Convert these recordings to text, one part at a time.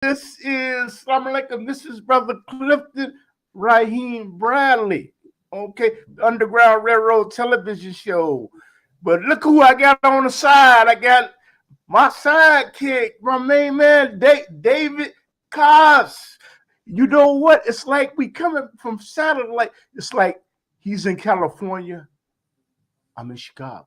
This is Assalamu alaikum. This is Brother Clifton Raheem Bradley. Okay, the Underground Railroad television show. But look who I got on the side. I got my sidekick, my main man, David Cos. You know what? It's like we coming from satellite. It's like he's in California. I'm in Chicago.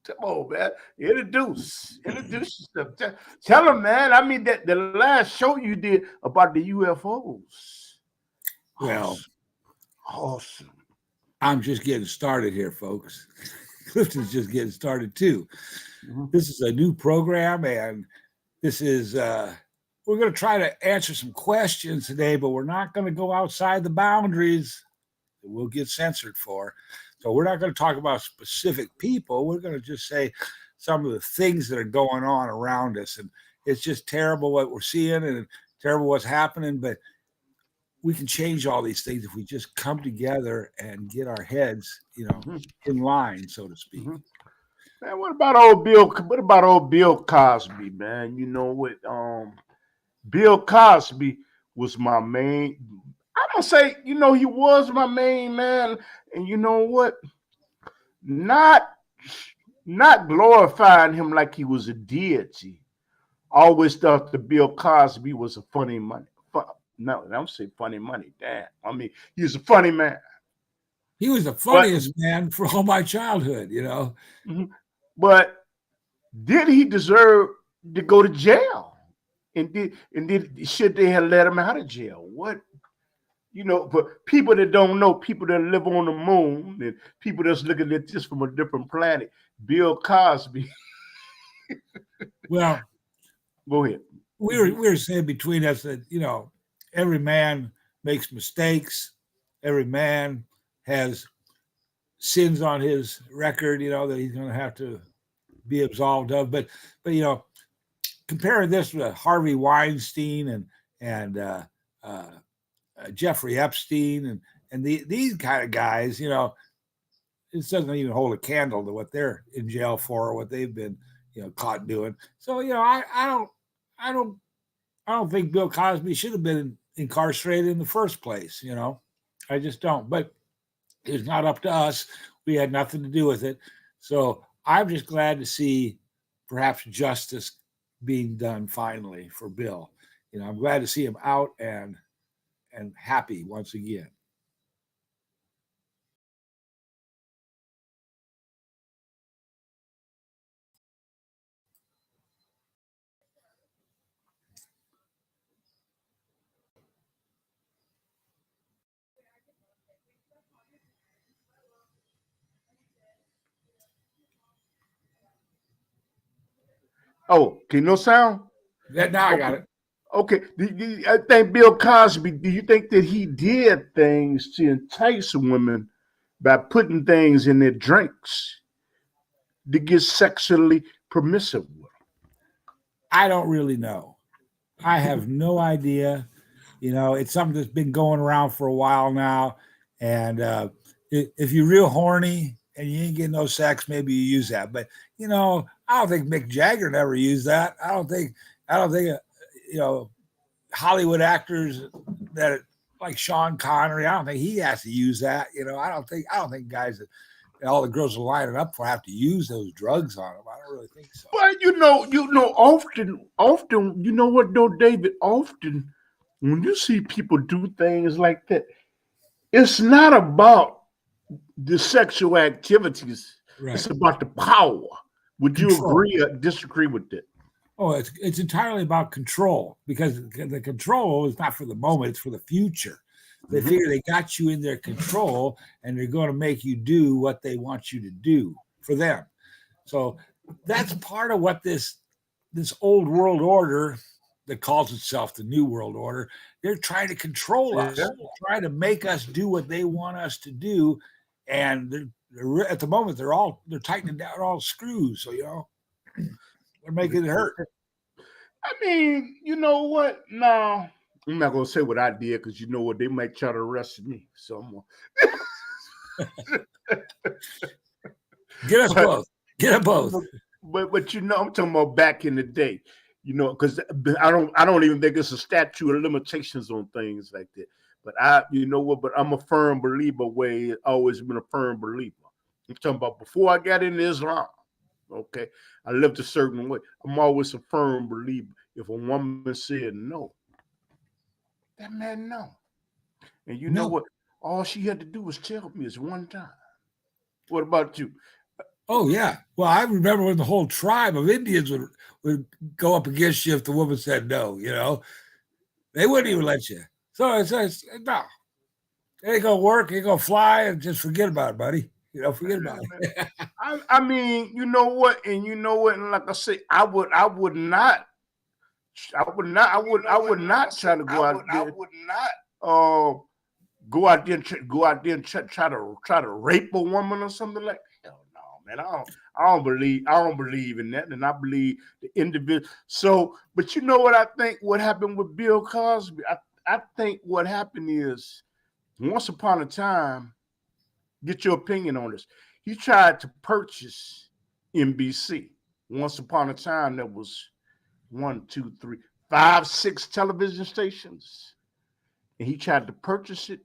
Come on, man. Introduce yourself. Tell them, man. I mean, that the last show you did about the UFOs. Well, Awesome. I'm just getting started here, folks. Clifton's just getting started too. Mhm. This is a new program, and this is we're going to try to answer some questions today, but we're not going to go outside the boundaries that we'll get censored for. So we're not going to talk about specific people. We're going to just say some of the things that are going on around us, and it's just terrible what we're seeing and terrible what's happening, but we can change all these things if we just come together and get our heads, in line, so to speak. Mhm. Man, what about old Bill? What about old Bill Cosby, man? You know what? Bill Cosby was my main. I'm gonna say, he was my main man, and you know what? Not not glorifying him like he was a deity. I always thought that Bill Cosby was a funny money. No, don't say funny money. Damn. I mean, he was a funny man. He was the But funniest man for all my childhood. mhm, but did he deserve to go to jail? And did should they have let him out of jail? What but people that don't know, people that live on the moon, and people that's looking at this from a different planet, Bill Cosby. Well, Go ahead. we were saying between us that every man makes mistakes, every man has sins on his record, that he's going to have to be absolved of. But comparing this to Harvey Weinstein and Jeffrey Epstein and these kind of guys, it doesn't even hold a candle to what they're in jail for or what they've been caught doing. So I don't think Bill Cosby should have been incarcerated in the first place. I just don't. But it's not up to us. We had nothing to do with it. So I'm just glad to see perhaps justice being done finally for Bill. I'm glad to see him out and happy once again. Oh, can no sound? Now I got Okay. it. Okay. I think Bill Cosby, do you think that he did things to entice women by putting things in their drinks to get sexually permissive with I don't really know. I have no idea. It's something that's been going around for a while now. And if you're real horny and you ain't getting no sex, maybe you use that. But I don't think Mick Jagger never used that. I don't think Hollywood actors that like Sean Connery. I don't think he has to use that. I don't think guys that all the girls are lining up for have to use those drugs on them. I don't really think so. But often, you know what though, David? Often, when you see people do things like that, it's not about the sexual activities. Right. It's about the power. Would you Control. agree or disagree with that? Oh, it's entirely about control because the control is not for the moment; it's for the future. They Mhm. figure they got you in their control, and they're going to make you do what they want you to do for them. So that's part of what this old world order that calls itself the new world order. They're trying to control Yeah. us, they're trying to make us do what they want us to do, and they're at the moment they're tightening down all screws. So they're making it hurt. I mean, you know what? No, I'm not gonna say what I did because you know what? They might try to arrest me. So Get us but both. Get them both. but I'm talking about back in the day. You know, because I don't even think it's a statute of limitations on things like that. But you know what? But I'm a firm believer. Way always been a firm believer. I'm talking about before I got into Islam. Okay, I lived a certain way. I'm always a firm believer. If a woman said no, that man no. And you know No. what? All she had to do was tell me is one time. What about you? Oh yeah. Well, I remember when the whole tribe of Indians would go up against you if the woman said no. You know, they wouldn't even let you. So it's no. It ain't gonna work. It ain't gonna fly, and just forget about it, buddy. You know, forget about it. I mean, you know what, and you know what, and like I say, I would not try to go out there. Uh, go out there and try to rape a woman or something like. Hell no, man. I don't believe in that, and I believe the individual. So, but you know what I think? What happened with Bill Cosby? I think what happened is once upon a time. Get your opinion on this. He tried to purchase NBC. Once upon a time, there was one, two, three, five, six television stations, and he tried to purchase it.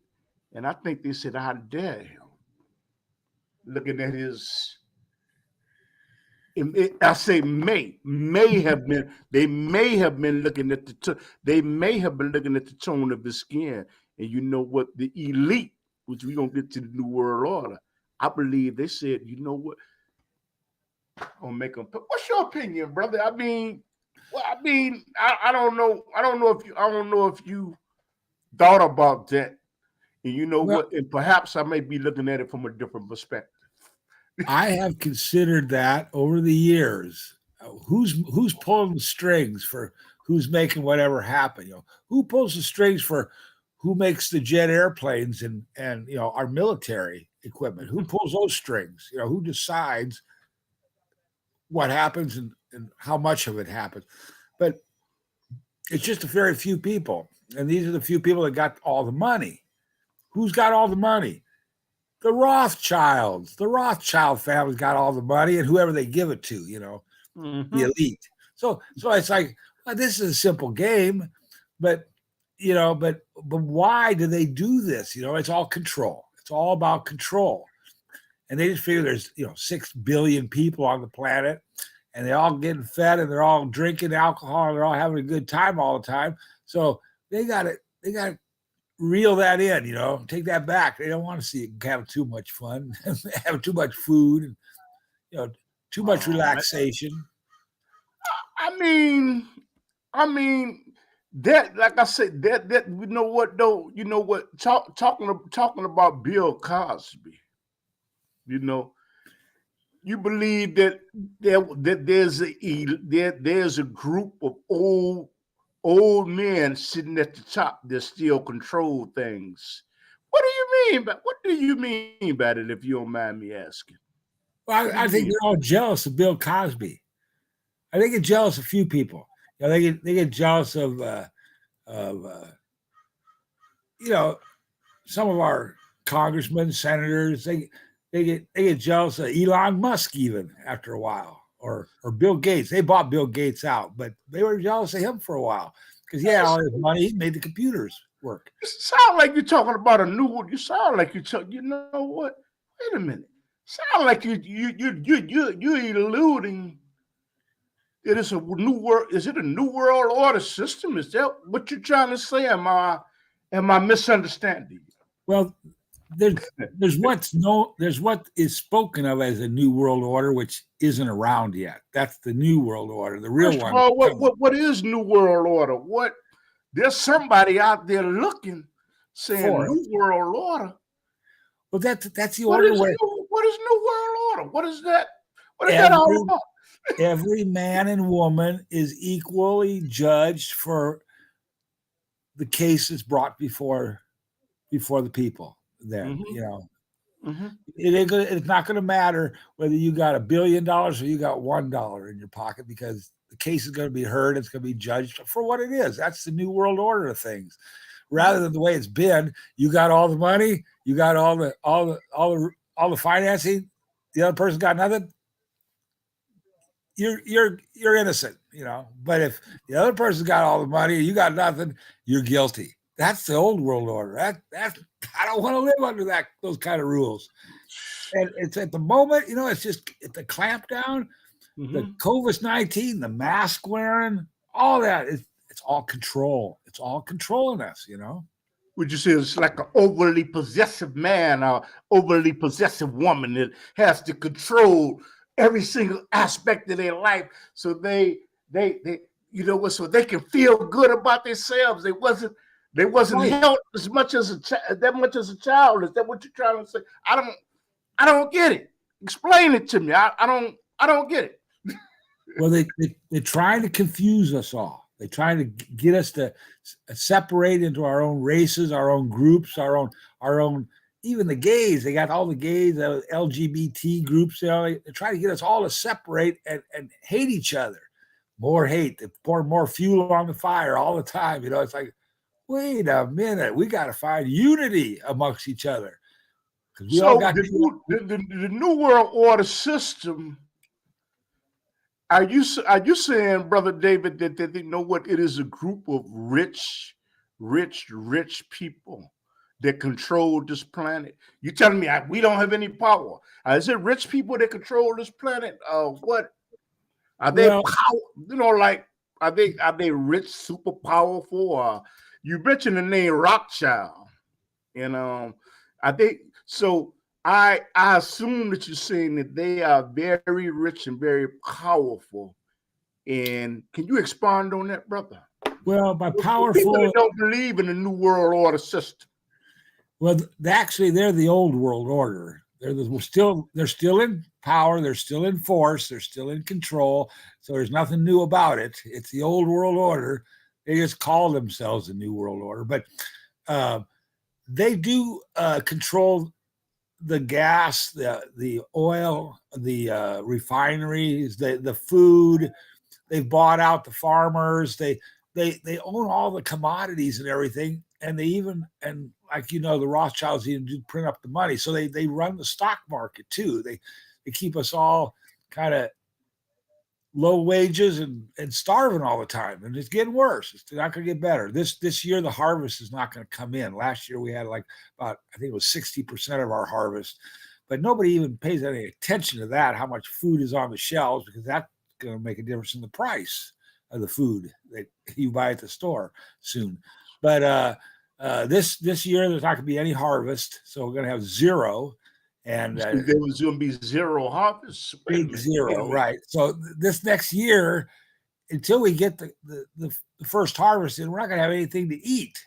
And I think they said, "How dare him?" Looking at his, I say may have been. They may have been looking at they may have been looking at the tone of his skin. And you know what? The elite, which we gonna get to the New World Order. I believe they said, you know what? Gonna make them. What's your opinion, brother? I mean, well, I don't know. I don't know if you thought about that. And you know Well, what? And perhaps I may be looking at it from a different perspective. I have considered that over the years. Who's pulling the strings for who's making whatever happen? You know, who pulls the strings for who makes the jet airplanes and our military equipment? Who pulls those strings? You know, who decides what happens and how much of it happens? But it's just a very few people, and these are the few people that got all the money. Who's got all the money? The Rothschilds. The Rothschild family's got all the money, and whoever they give it to, the elite. So it's like, well, this is a simple game, but but why do they do this? It's all control. It's all about control. And they just figure there's 6 billion people on the planet, and they're all getting fed, and they're all drinking alcohol, and they're all having a good time all the time. So they got to reel that in, take that back. They don't want to see it have too much fun, have too much food, too much relaxation. I mean that, like I said, that you know what though, talking about Bill Cosby, you know, you believe that there's a group of old men sitting at the top that still control things. What do you mean by that, if you don't mind me asking? Well, I think they're all jealous of Bill Cosby. I think they're jealous of a few people. They get jealous of some of our congressmen, senators. They get jealous of Elon Musk even after a while, or Bill Gates. They bought Bill Gates out, but they were jealous of him for a while because he had all his money. He made the computers work. You sound like you're talking about a new one. You sound like you know what? Wait a minute. Sound like you alluding that it's a new world. Is it a new world order system? Is that what you're trying to say? Am I misunderstanding you? Well, there's what is spoken of as a new world order, which isn't around yet. That's the new world order, the real First one. of all, what is new world order? What, there's somebody out there looking, saying new world order. Well, that's the order. What is new world order? What is that? What is that all about? Every man and woman is equally judged for the cases brought before the people. Then it's not going to matter whether you got $1 billion or you got $1 in your pocket, because the case is going to be heard. It's going to be judged for what it is. That's the new world order of things, rather than the way it's been. You got all the money, you got all the financing. The other person got nothing. You're innocent. But if the other person's got all the money and you got nothing, you're guilty. That's the old world order. That's I don't want to live under those kind of rules. And it's at the moment, it's just the clampdown, the Mm-hmm. COVID-19, the mask wearing, all that. It's all control. It's all controlling us. Would you say it's like an overly possessive man or overly possessive woman that has to control every single aspect of their life so they so they can feel good about themselves. They wasn't Right. held as much as that much as a child. Is that what you're trying to say? I don't get it. Explain it to me. I don't get it. Well, they're trying to confuse us all. They try to get us to separate into our own races, our own groups, our own. Even the gays, they got all the gays, the LGBT groups. They try to get us all to separate and hate each other. More hate. They pour more fuel on the fire all the time. It's like, wait a minute, we got to find unity amongst each other because we all So got. the new world order system. Are you saying, Brother David, that they know what it is? A group of rich people that control this planet. You telling me we don't have any power? Is it rich people that control this planet? What are they Well, power? Like are they rich, super powerful? You mentioned the name Rothschild, and are they so? I assume that you're saying that they are very rich and very powerful. And can you expand on that, brother? well, by For people that powerful. don't believe in the new world order system. Well, actually, they're the old world order. They're still in power. They're still in force. They're still in control. So there's nothing new about it. It's the old world order. They just call themselves the new world order, but uh, they do control the gas, the oil, the refineries, the food. They've bought out the farmers. They own all the commodities and everything, and they even and like the Rothschilds even do print up the money, so they run the stock market too. They keep us all kind of low wages and starving all the time, and it's getting worse. It's not going to get better. This year the harvest is not going to come in. Last year we had like about I think it was 60% of our harvest, but nobody even pays any attention to that. How much food is on the shelves because that's going to make a difference in the price of the food that you buy at the store soon. But this year there's not going to be any harvest, so we're going to have zero. And There was going to be zero harvest. Wait a big minute. Wait a zero, minute. right? So this next year, until we get the first harvest in, we're not going to have anything to eat.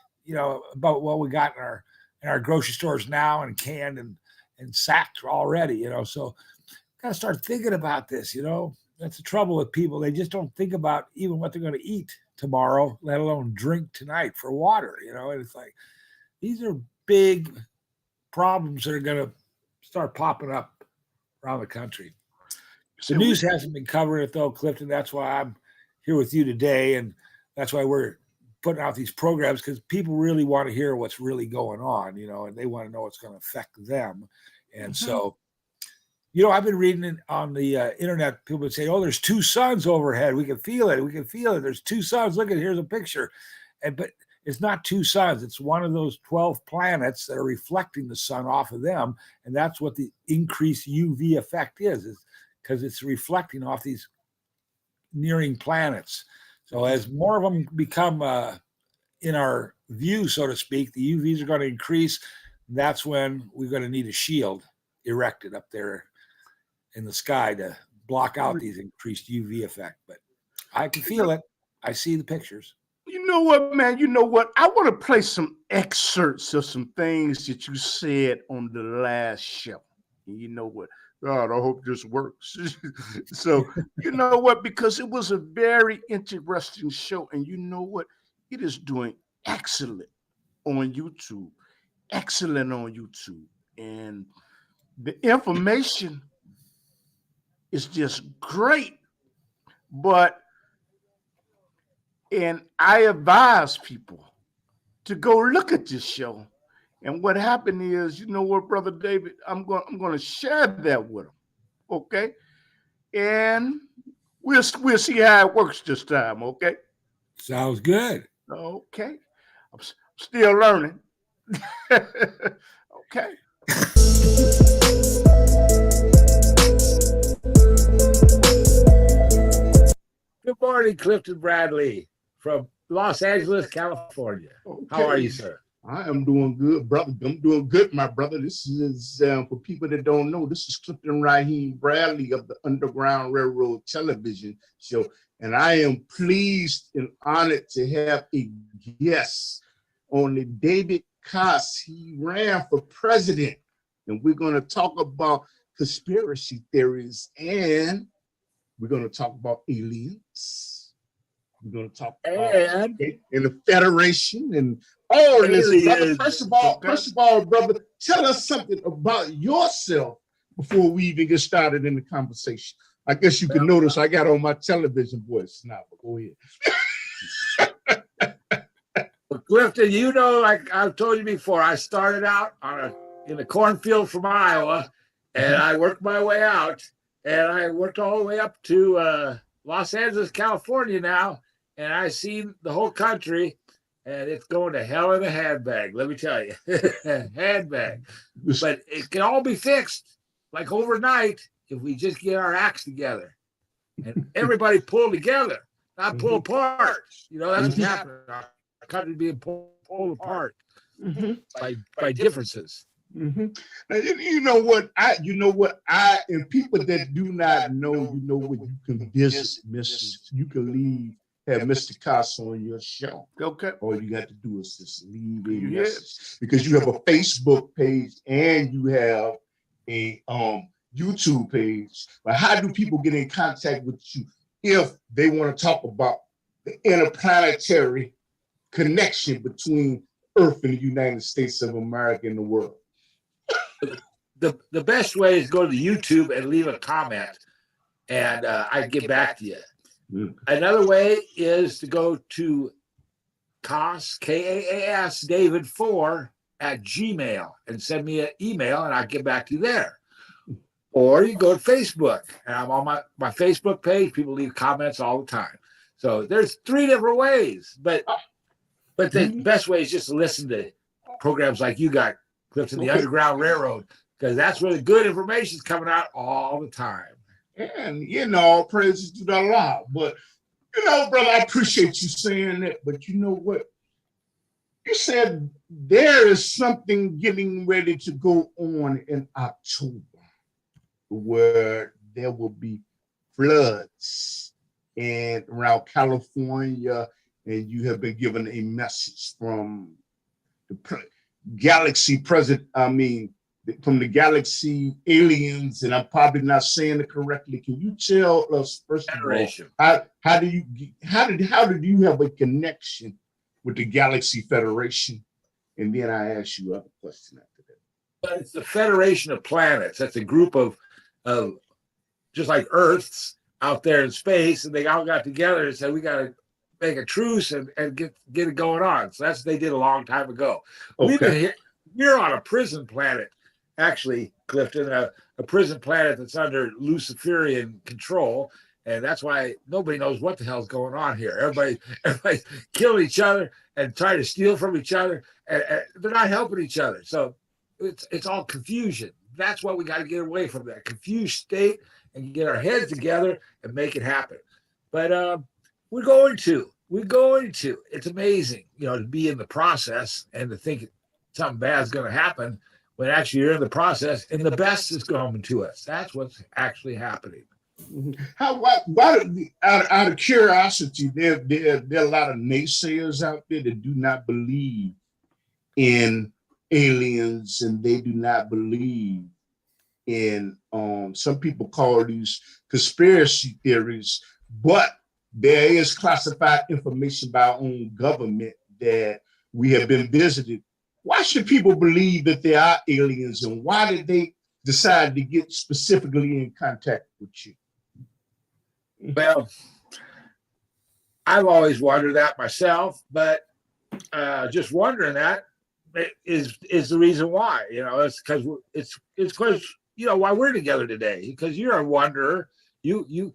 About what we got in our grocery stores now and canned and sacked already. So got to start thinking about this. That's the trouble with people. They just don't think about even what they're going to eat tomorrow, let alone drink tonight for water. And it's like these are big problems that are going to start popping up around the country. The news hasn't been covering it though, Clifton. That's why I'm here with you today, and that's why we're putting out these programs because people really want to hear what's really going on, and they want to know what's going to affect them. And so, I've been reading on the internet. People would say, "Oh, there's two suns overhead. We can feel it. We can feel it. There's two suns. Look at here's a picture," but it's not two suns. It's one of those 12 planets that are reflecting the sun off of them, and that's what the increased UV effect is because it's reflecting off these nearing planets. So as more of them become in our view, so to speak, the UVs are going to increase. That's when we're going to need a shield erected up there in the sky to block out these increased UV effect. But I can feel it. I see the pictures. You know what, man? You know what? I want to play some excerpts of some things that you said on the last show. And you know what? God, I hope this works. So, you know what? Because it was a very interesting show. And you know what? It is doing excellent on YouTube. Excellent on YouTube. And the information is just great. But and I advise people to go look at this show. And what happened is, you know what, Brother David, I'm going to share that with them. Okay. And We'll see how it works this time. Okay. Sounds good. Okay. I'm still learning. Okay. Good morning, Clifton Bradley from Los Angeles, California. Okay. How are you, sir? I am doing good, brother. I'm doing good, my brother. This is for people that don't know. This is Clifton Raheem Bradley of the Underground Railroad Television Show, and I am pleased and honored to have a guest on the David Cosby. He ran for president, and we're going to talk about conspiracy theories, and we're going to talk about aliens. We're going to talk about in the Federation and all this. Brother, first of all, brother, tell us something about yourself before we even get started in the conversation. I guess you can notice I got on my television voice now, but go ahead. Well, Clifton, you know, like I've told you before, I started out in a cornfield from Iowa, and I worked my way out, and I worked all the way up to Los Angeles, California now, and I've seen the whole country, and it's going to hell in a handbag, let me tell you. Handbag. But it can all be fixed, like overnight, if we just get our acts together. And everybody pull together, not pull apart. You know, that's what's happening. Our country being pulled apart by differences. Now, you know what and people that do not know, you know what, you can visit you can leave, have Mr. Cosby on your show. Okay. All you got to do is just leave a message, because you have a Facebook page and you have a YouTube page. But how do people get in contact with you if they want to talk about the interplanetary connection between Earth and the United States of America and the world? The best way is go to YouTube and leave a comment, and I get back to you. Another way is to go to Kaas, Kaas, David 4 at Gmail and send me an email, and I'll get back to you there. Or you go to Facebook, and I'm on my Facebook page. People leave comments all the time. So there's 3 different ways, but the best way is just to listen to programs like you got, Clifton, the Underground Railroad, because that's where the good information is coming out all the time. And, you know, praises to the Lord. But, you know, brother, I appreciate you saying that. But you know what? You said there is something getting ready to go on in October where there will be floods and around California, and you have been given a message from the galaxy president, from the galaxy aliens, and I'm probably not saying it correctly. Can you tell us first of all, how did you have a connection with the Galaxy Federation? And then I ask you other question after that. It's the Federation of Planets. That's a group of just like Earths out there in space, and they all got together and said we got to make a truce and get it going on. So that's what they did a long time ago. Okay. We've been here on a prison planet. Actually, Clifton, a prison planet that's under Luciferian control, and that's why nobody knows what the hell's going on here. Everybody's killing each other and trying to steal from each other, and they're not helping each other. So it's all confusion. That's why we got to get away from that confused state and get our heads together and make it happen. But we're going to. It's amazing, you know, to be in the process and to think something bad is going to happen, when actually you're in the process and the best is coming to us. That's what's actually happening. Out of curiosity, there are a lot of naysayers out there that do not believe in aliens, and they do not believe in some people call these conspiracy theories, but there is classified information by our own government that we have been visited. Why should people believe that there are aliens, and why did they decide to get specifically in contact with you? Well, I've always wondered that myself, but just wondering that is the reason why. You know, it's because you know why we're together today. Because you're a wanderer. You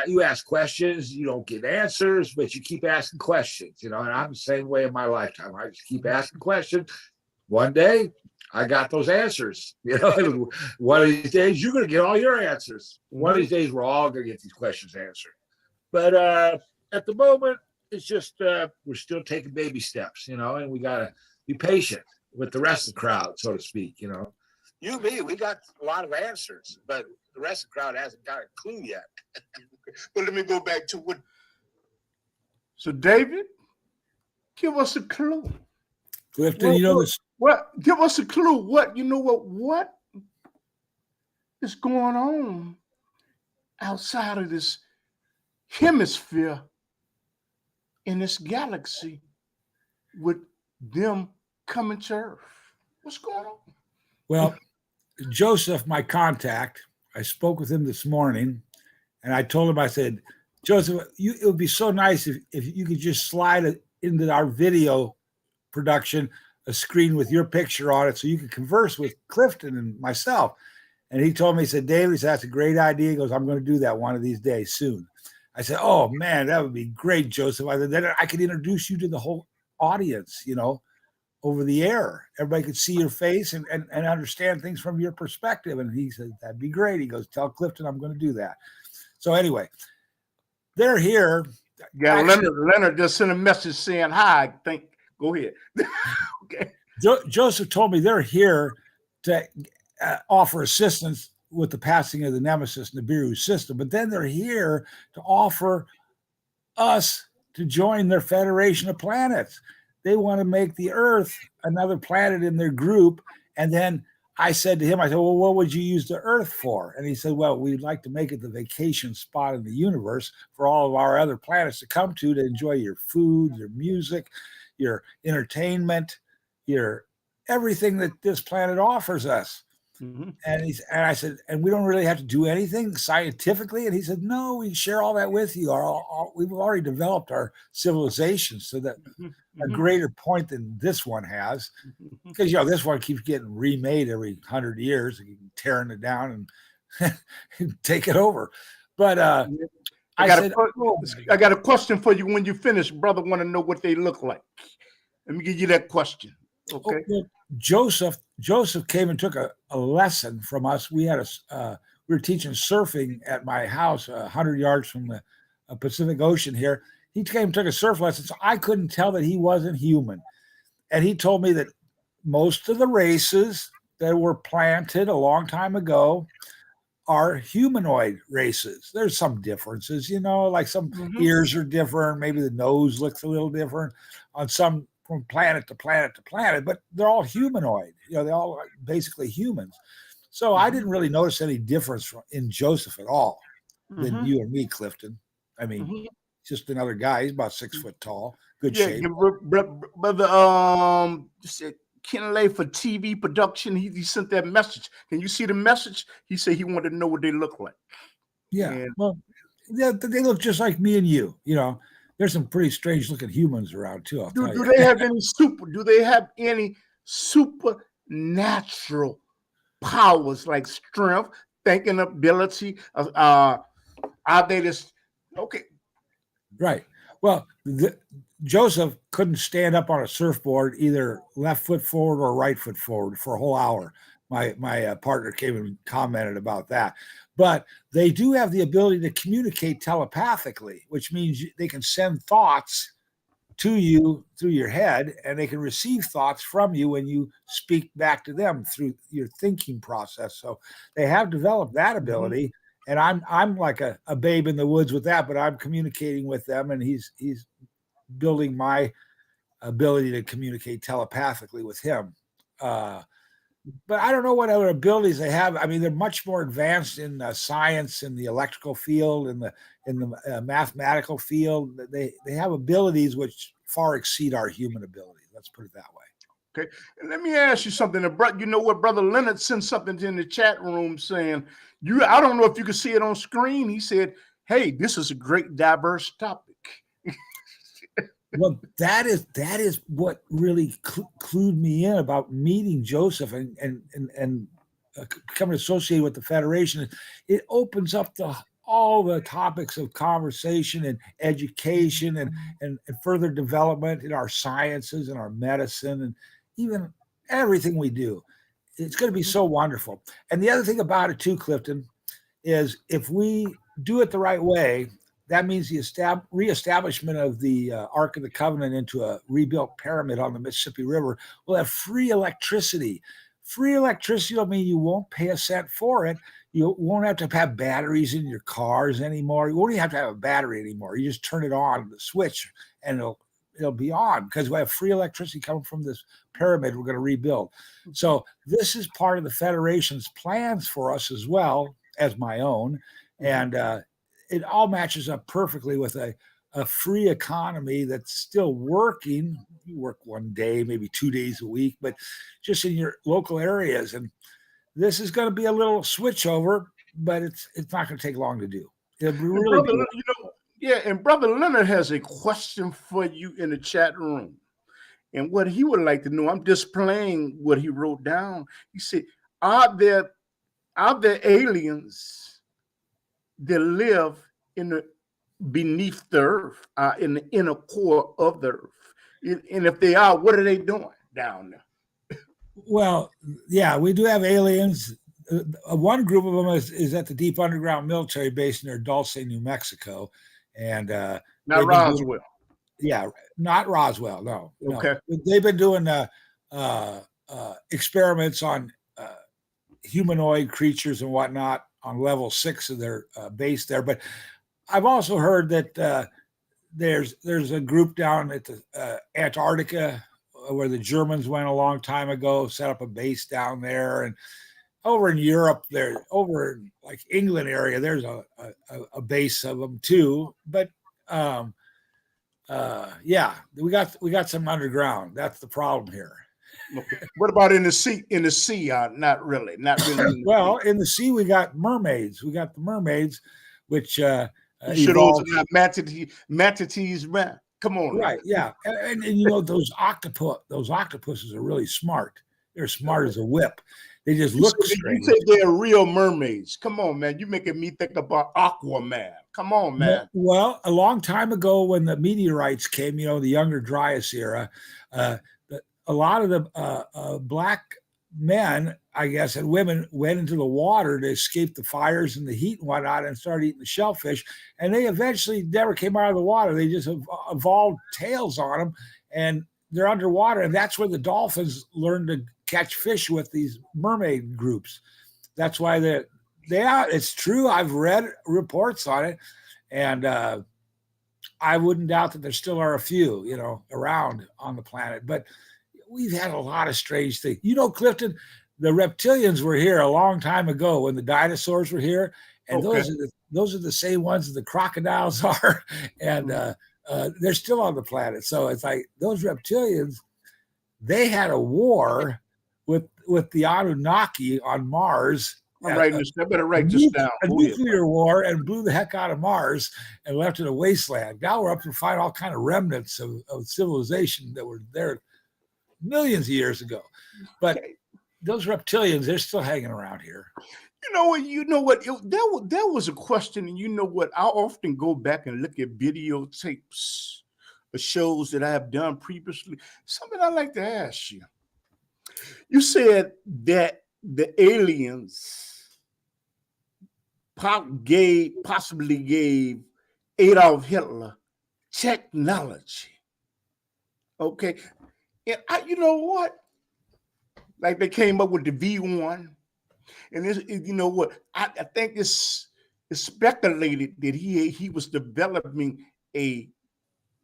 you ask questions, you don't get answers, but you keep asking questions, and I'm the same way in my lifetime. I just keep asking questions. One day I got those answers, and one of these days you're going to get all your answers. One of these days we're all going to get these questions answered. But at the moment, it's just we're still taking baby steps, and we got to be patient with the rest of the crowd, so to speak. You, me, we got a lot of answers, but the rest of the crowd hasn't got a clue yet. But let me go back to what. So, David, give us a clue. Clifton, this. What? Give us a clue. What is going on outside of this hemisphere in this galaxy with them coming to Earth? What's going on? Well, Joseph, my contact, I spoke with him this morning, and I told him, I said, Joseph, it would be so nice if you could just slide it into our video production, a screen with your picture on it, so you could converse with Clifton and myself. And he told me, he said, David, that's a great idea. He goes, I'm going to do that one of these days soon. I said, oh, man, that would be great, Joseph. I said, then I could introduce you to the whole audience, over the air. Everybody could see your face and understand things from your perspective. And he said, that'd be great. He goes, tell Clifton I'm going to do that. So anyway, they're here. Yeah, actually, Leonard just sent a message saying hi. Go ahead. Okay. Joseph told me they're here to offer assistance with the passing of the Nemesis and the Nibiru system, but then they're here to offer us to join their Federation of Planets. They want to make the Earth another planet in their group. And then I said to him, I said, well, what would you use the Earth for? And he said, well, we'd like to make it the vacation spot in the universe for all of our other planets to come to enjoy your food, your music, your entertainment, your everything that this planet offers us. Mm-hmm. And I said, and we don't really have to do anything scientifically. And he said, no, we share all that with you. We've already developed our civilization so that a greater point than this one has, because this one keeps getting remade every 100 years, and tearing it down and take it over. But I got a question for you when you finish, brother. Want to know what they look like? Let me give you that question. Okay. Well, Joseph came and took a lesson from us. We were teaching surfing at my house, 100 yards from the Pacific Ocean here. He came and took a surf lesson, so I couldn't tell that he wasn't human. And he told me that most of the races that were planted a long time ago are humanoid races. There's some differences, like some ears are different. Maybe the nose looks a little different on some from planet to planet to planet, but they're all humanoid. They're all basically humans. So I didn't really notice any difference in Joseph at all than you and me, Clifton. I mean, just another guy. He's about 6 foot tall, good shape. Brother, Ken Lay for TV production. He sent that message. Can you see the message? He said he wanted to know what they look like. Yeah, well, they look just like me and you. There's some pretty strange looking humans around too. Do they have any supernatural powers like strength, thinking ability? Are they just okay? Right. Well, Joseph couldn't stand up on a surfboard, either left foot forward or right foot forward, for a whole hour. My partner came and commented about that. But they do have the ability to communicate telepathically, which means they can send thoughts to you through your head, and they can receive thoughts from you when you speak back to them through your thinking process. So they have developed that ability, and I'm like a babe in the woods with that, but I'm communicating with them, and he's building my ability to communicate telepathically with him. But I don't know what other abilities they have. I mean, they're much more advanced in science, in the electrical field, in the mathematical field. They have abilities which far exceed our human abilities. Let's put it that way. Okay. And let me ask you something. You know what? Brother Leonard sent something in the chat room saying, I don't know if you can see it on screen. He said, hey, this is a great diverse topic. Well, that is what really clued me in about meeting Joseph and becoming associated with the Federation. It opens up all the topics of conversation and education and further development in our sciences and our medicine and even everything we do. It's going to be so wonderful. And the other thing about it too, Clifton, is if we do it the right way, that means the reestablishment of the Ark of the Covenant into a rebuilt pyramid on the Mississippi River will have free electricity. Free electricity will mean you won't pay a cent for it. You won't have to have batteries in your cars anymore. You won't even have to have a battery anymore. You just turn it on, the switch, and it'll be on because we have free electricity coming from this pyramid we're going to rebuild. So this is part of the Federation's plans for us as well as my own. And it all matches up perfectly with a free economy that's still working. You work one day, maybe 2 days a week, but just in your local areas. And this is going to be a little switch over, but it's not going to take long to do. It'll really Brother, and Brother Leonard has a question for you in the chat room. And what he would like to know, I'm displaying what he wrote down. He said, are there aliens that live beneath the earth, in the inner core of the earth? And if they are, what are they doing down there? Well, yeah, we do have aliens. One group of them is at the deep underground military base near Dulce, New Mexico. And not Roswell. Not Roswell. No. Okay. No. They've been doing experiments on humanoid creatures and whatnot on level 6 of their base there. But I've also heard that there's a group down at the Antarctica where the Germans went a long time ago, set up a base down there. And over in Europe, over in like England area, there's a base of them too. But we got some underground. That's the problem here. Okay. What about in the sea? In the sea, not really. Well, in the sea, we got mermaids. We got the mermaids, which sure those are not manatees, man. Come on, right? Yeah, and you know those octopuses are really smart. They're smart as a whip. They just look strange. You say they're real mermaids. Come on, man. You're making me think about Aquaman. Come on, man. Well, a long time ago when the meteorites came, you know, the Younger Dryas era, a lot of the black men, I guess, and women went into the water to escape the fires and the heat and whatnot and started eating the shellfish. And they eventually never came out of the water. They just evolved tails on them and they're underwater. And that's where the dolphins learned to catch fish with these mermaid groups. That's why it's true. I've read reports on it. And I wouldn't doubt that there still are a few, you know, around on the planet. But we've had a lot of strange things. You know, Clifton, the reptilians were here a long time ago when the dinosaurs were here, and those are the same ones that the crocodiles are, and they're still on the planet. So it's like those reptilians, they had a war with the Anunnaki on Mars. I'm writing this. I better write this down. A nuclear war and blew the heck out of Mars and left it a wasteland. Now we're up to find all kind of remnants of civilization that were there millions of years ago. But those reptilians, they're still hanging around here. You know what? There was a question, and you know what? I often go back and look at videotapes of shows that I have done previously. Something I'd like to ask you. You said that the aliens possibly gave Adolf Hitler technology. Okay. And you know what? Like they came up with the V1. And this, you know what? I think it's speculated that he was developing a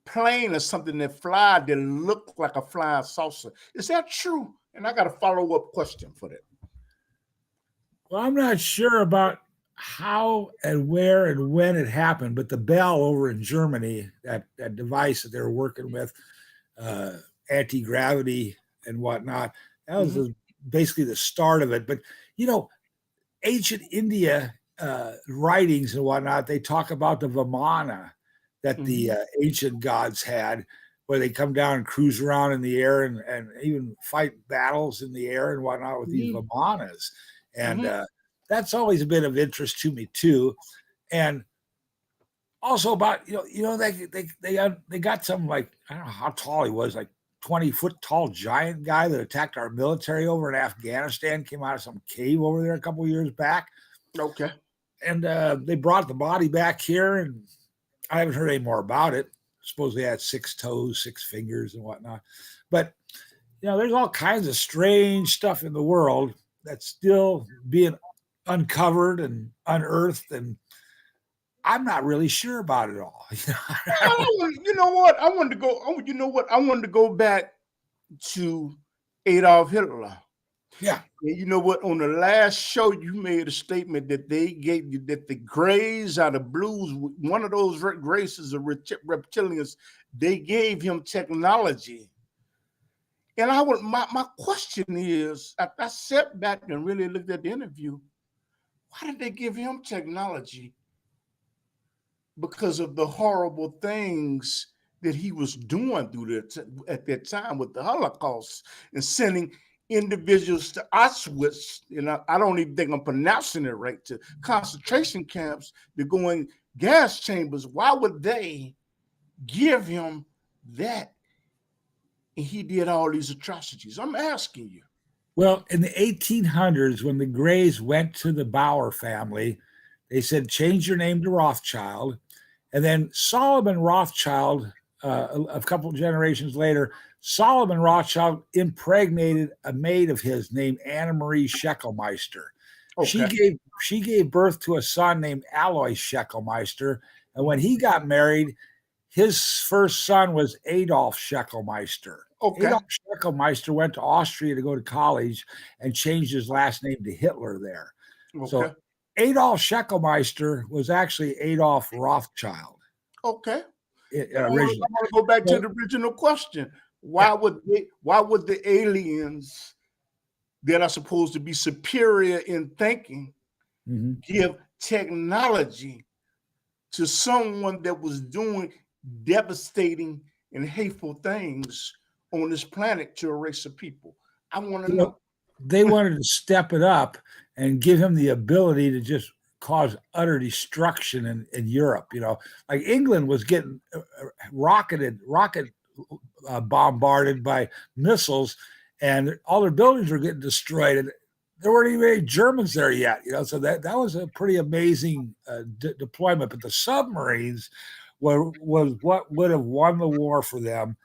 plane or something that looked like a flying saucer. Is that true? And I got a follow-up question for that. Well, I'm not sure about how and where and when it happened, but the Bell over in Germany, that device that they were working with, anti-gravity and whatnot, that was basically the start of it. But, you know, ancient India writings and whatnot, they talk about the Vimana that the ancient gods had, where they come down and cruise around in the air and even fight battles in the air and whatnot with these Vimanas. And that's always been of interest to me too. And also about they got some, like, I don't know how tall he was, like 20-foot tall giant guy that attacked our military over in Afghanistan, came out of some cave over there a couple of years back. Okay. And they brought the body back here, and I haven't heard any more about it. Supposedly had 6 toes, 6 fingers, and whatnot. But there's all kinds of strange stuff in the world that's still being uncovered and unearthed, and I'm not really sure about it all. You know what? I wanted to go. Oh, you know what? I wanted to go back to Adolf Hitler. Yeah. And you know what? On the last show, you made a statement that they gave you that the Greys are the Blues. One of those races of reptilians. They gave him technology. And my question is, I sat back and really looked at the interview. Why did they give him technology? Because of the horrible things that he was doing at that time with the Holocaust and sending individuals to Auschwitz, and I don't even think I'm pronouncing it right, to concentration camps, to go in gas chambers. Why would they give him that? And he did all these atrocities. I'm asking you. Well, in the 1800s, when the Greys went to the Bauer family, they said, change your name to Rothschild. And then Solomon Rothschild, a couple of generations later, Solomon Rothschild impregnated a maid of his named Anna Marie Scheckelmeister. Okay. She gave birth to a son named Alois Scheckelmeister. And when he got married, his first son was Adolf Scheckelmeister. Okay. Adolf Scheckelmeister went to Austria to go to college and changed his last name to Hitler there. Okay. So Adolf Scheckelmeister was actually Adolf Rothschild. Okay. I want to go back to the original question. Why would the aliens that are supposed to be superior in thinking give technology to someone that was doing devastating and hateful things on this planet to a race of people? I want to know. They wanted to step it up and give him the ability to just cause utter destruction in Europe. Like England was getting rocket bombarded by missiles, and all their buildings were getting destroyed, and there weren't even any Germans there yet. So that was a pretty amazing deployment. But the submarines was what would have won the war for them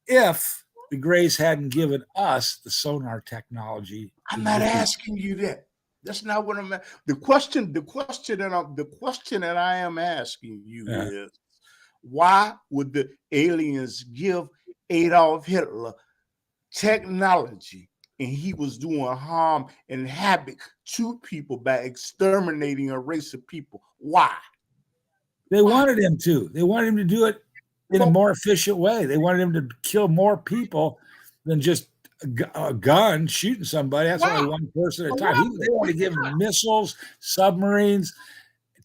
if the Greys hadn't given us the sonar technology. I'm not asking you that. That's not what I'm. The question that I am asking you is, why would the aliens give Adolf Hitler technology, and he was doing harm and havoc to people by exterminating a race of people? Why? They wanted him to. They wanted him to do it in a more efficient way. They wanted him to kill more people than just a gun shooting somebody. That's only one person at a time. They want to give him missiles, submarines,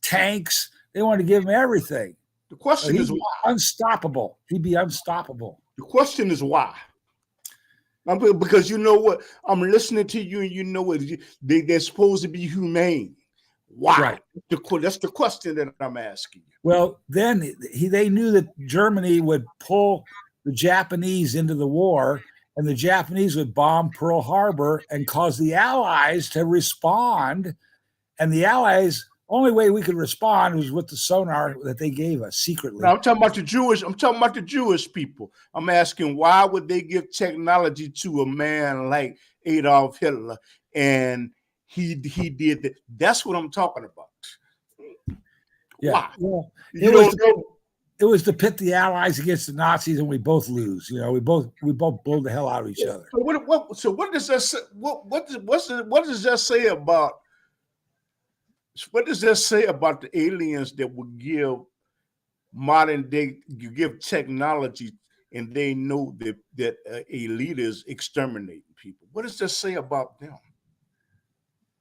tanks. They want to give him everything. The question is why? Unstoppable. He'd be unstoppable. The question is why? Because you know what? I'm listening to you, and you know what? They're supposed to be humane. Why? Right. That's the question that I'm asking you. Well, then they knew that Germany would pull the Japanese into the war, and the Japanese would bomb Pearl Harbor and cause the Allies to respond. And the Allies, only way we could respond was with the sonar that they gave us secretly. Now, I'm talking about the Jewish people. I'm asking, why would they give technology to a man like Adolf Hitler? And he did that. That's what I'm talking about. Yeah. Why? Well, it was to pit the Allies against the Nazis, and we both lose. We both blow the hell out of each other. So what does that say? What does that say about? What does that say about the aliens that would give modern day? You give technology, and they know that a leader is exterminating people. What does that say about them?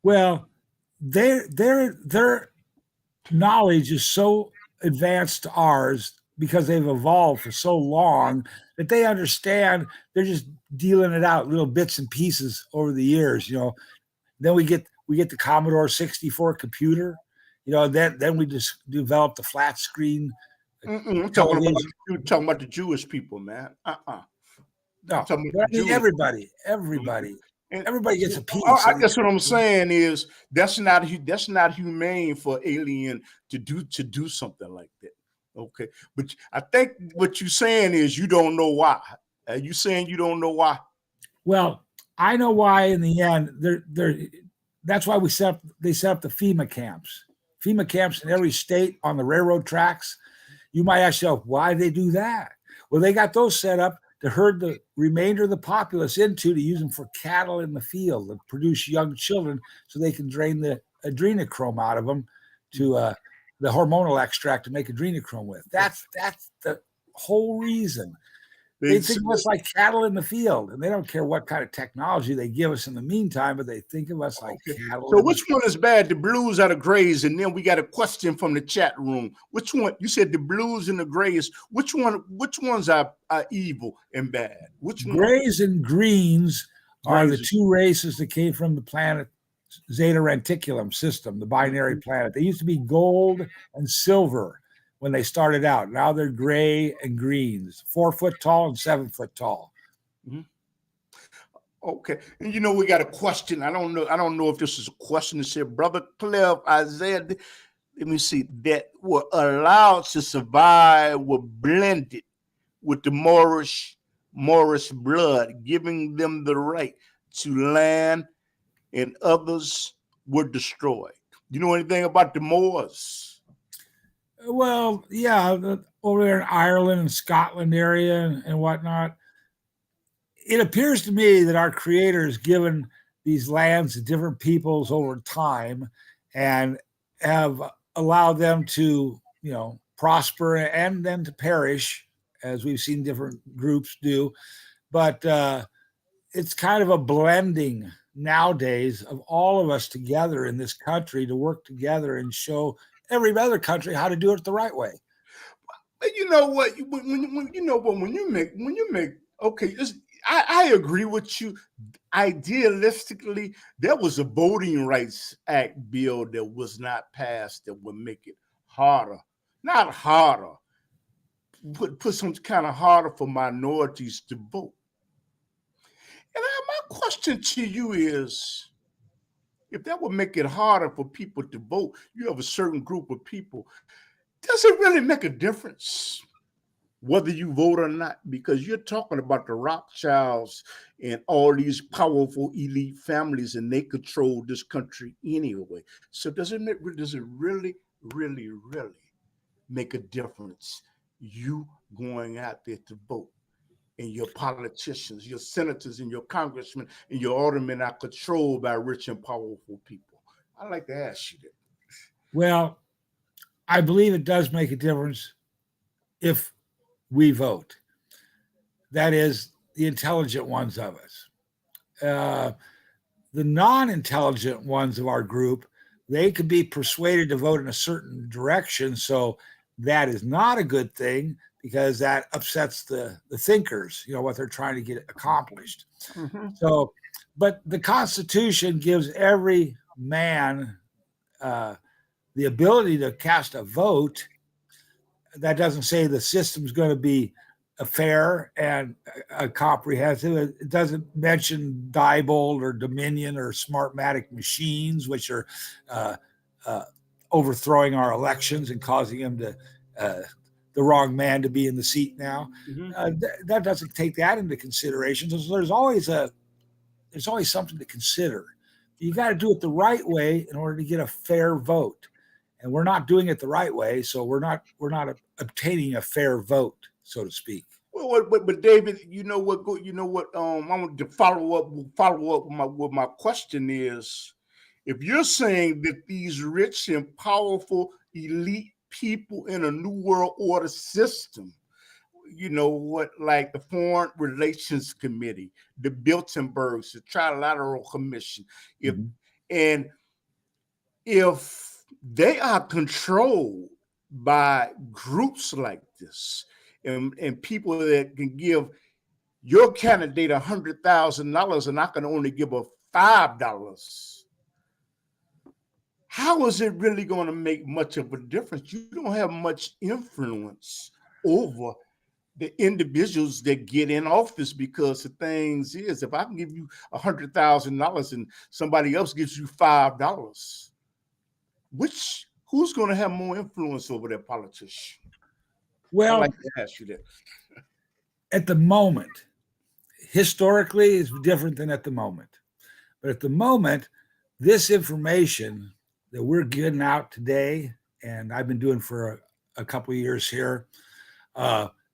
Well, their knowledge is so advanced to ours because they've evolved for so long that they understand. They're just dealing it out little bits and pieces over the years. Then we get the Commodore 64 computer. then we just developed the flat screen I'm television. talking about the Jewish people, man. No, talking but about I mean Jewish. everybody gets a piece. I guess what I'm saying is that's not humane for alien to do something like that. Okay, but I think what you're saying is you don't know why. Are you saying you don't know why? Well, I know why. In the end, that's why they set up the FEMA camps. FEMA camps in every state on the railroad tracks. You might ask yourself, why they do that? Well, they got those set up to herd the remainder of the populace to use them for cattle in the field and produce young children so they can drain the adrenochrome out of them to the hormonal extract to make adrenochrome with. That's the whole reason. They think of us like cattle in the field, and they don't care what kind of technology they give us in the meantime, but they think of us like cattle. So which one is bad, the blues or the grays? And then we got a question from the chat room. Which one? You said the blues and the grays. Which ones are evil and bad? Which grays and greens are the two races that came from the planet Zeta Reticulum system, the binary planet. They used to be gold and silver when they started out. Now they're gray and greens, 4 foot tall and 7 foot tall. Mm-hmm. Okay. And we got a question. I don't know if this is a question. It said, Brother Clef, Isaiah, let me see, that were allowed to survive were blended with the Moorish blood, giving them the right to land, and others were destroyed. You know anything about the Moors? Well, yeah, over there in Ireland and Scotland area and whatnot. It appears to me that our Creator has given these lands to different peoples over time and have allowed them to, prosper and then to perish, as we've seen different groups do. But it's kind of a blending nowadays of all of us together in this country to work together and show every other country how to do it the right way. But you know what? When you make okay, I agree with you. Idealistically, there was a Voting Rights Act bill that was not passed that would make it harder, not harder, put some kind of harder for minorities to vote. And my question to you is, if that would make it harder for people to vote, you have a certain group of people, does it really make a difference whether you vote or not? Because you're talking about the Rothschilds and all these powerful elite families, and they control this country anyway. So does it really, really, really make a difference, you going out there to vote, and your politicians, your senators, and your congressmen, and your aldermen are controlled by rich and powerful people? I'd like to ask you that. Well, I believe it does make a difference if we vote. That is, the intelligent ones of us. The non-intelligent ones of our group, they could be persuaded to vote in a certain direction. So that is not a good thing because that upsets the thinkers, what they're trying to get accomplished. Mm-hmm. So, but the Constitution gives every man the ability to cast a vote. That doesn't say the system's going to be fair and comprehensive. It doesn't mention Diebold or Dominion or Smartmatic machines, which are overthrowing our elections and causing them to the wrong man to be in the seat now. Mm-hmm. That doesn't take that into consideration. So there's always something to consider. You got to do it the right way in order to get a fair vote. And we're not doing it the right way, so we're not obtaining a fair vote, so to speak. Well, but David, you know what? I want to follow up with my question is, if you're saying that these rich and powerful elite people in a new world order system, like the Foreign Relations Committee, the Bilderbergs, the Trilateral Commission, if they are controlled by groups like this and people that can give your candidate $100,000 and I can only give her $5, how is it really going to make much of a difference? You don't have much influence over the individuals that get in office, because the things is, if I can give you $100,000 and somebody else gives you $5, who's going to have more influence over that politician? I'd Well, like to ask you that. at the moment, historically is different than at the moment. But at the moment, this information that we're getting out today, and I've been doing for a couple of years here,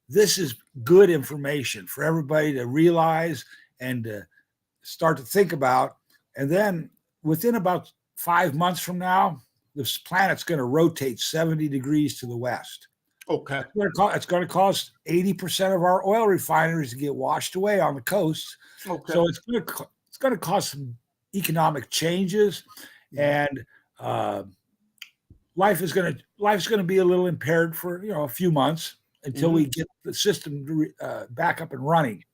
this is good information for everybody to realize and to start to think about. And then within about 5 months from now, this planet's going to rotate 70 degrees to the west. Okay. It's going to cause 80% of our oil refineries to get washed away on the coast. Okay. So it's going to cause some economic changes, and life is going to be a little impaired for a few months until we get the system back up and running.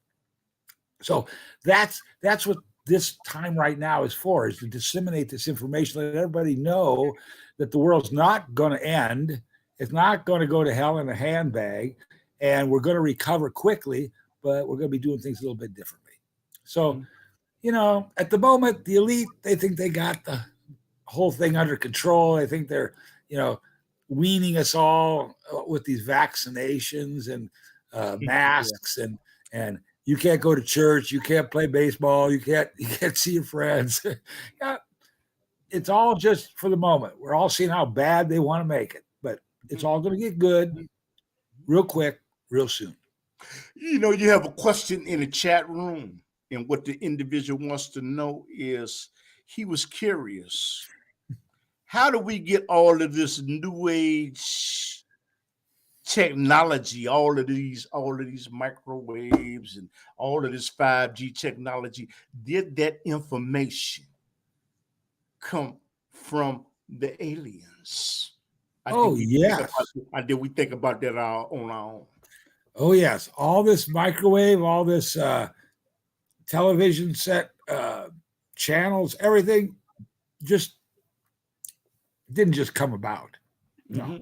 So that's what this time right now is for, is to disseminate this information, let everybody know that the world's not going to end. It's not going to go to hell in a handbag, and we're going to recover quickly, but we're going to be doing things a little bit differently. So, at the moment, the elite, they think they got the whole thing under control. They think they're, weaning us all with these vaccinations and masks, and you can't go to church, you can't play baseball, you can't see your friends. It's all just for the moment. We're all seeing how bad they want to make it, but it's all going to get good real quick, real soon. You have a question in the chat room, and what the individual wants to know is, he was curious, how do we get all of this new age technology, all of these microwaves and all of this 5G technology, did that information come from the aliens? Yes. Did we think about that on our own? Oh, yes. All this microwave, all this television set channels, everything didn't just come about. No.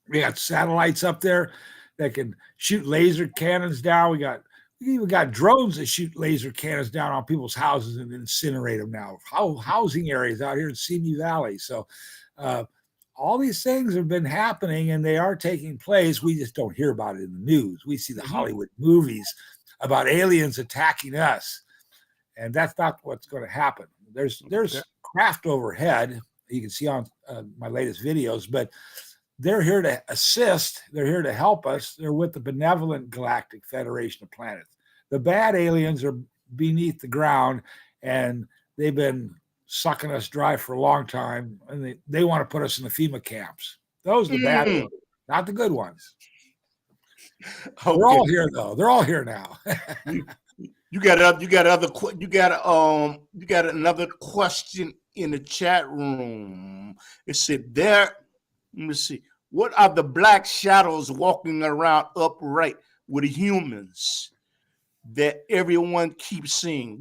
We got satellites up there that can shoot laser cannons down. We even got drones that shoot laser cannons down on people's houses and incinerate them now. Housing areas out here in Simi Valley. So all these things have been happening, and they are taking place. We just don't hear about it in the news. We see the Hollywood movies about aliens attacking us, and that's not what's going to happen. There's craft overhead you can see on my latest videos, but they're here to assist. They're here to help us. They're with the benevolent Galactic Federation of Planets. The bad aliens are beneath the ground, and they've been sucking us dry for a long time, and they want to put us in the FEMA camps. Those are the bad ones, not the good ones. Okay. They're all here, though. They're all here now. You got another question in the chat room. It said let me see. What are the black shadows walking around upright with the humans that everyone keeps seeing?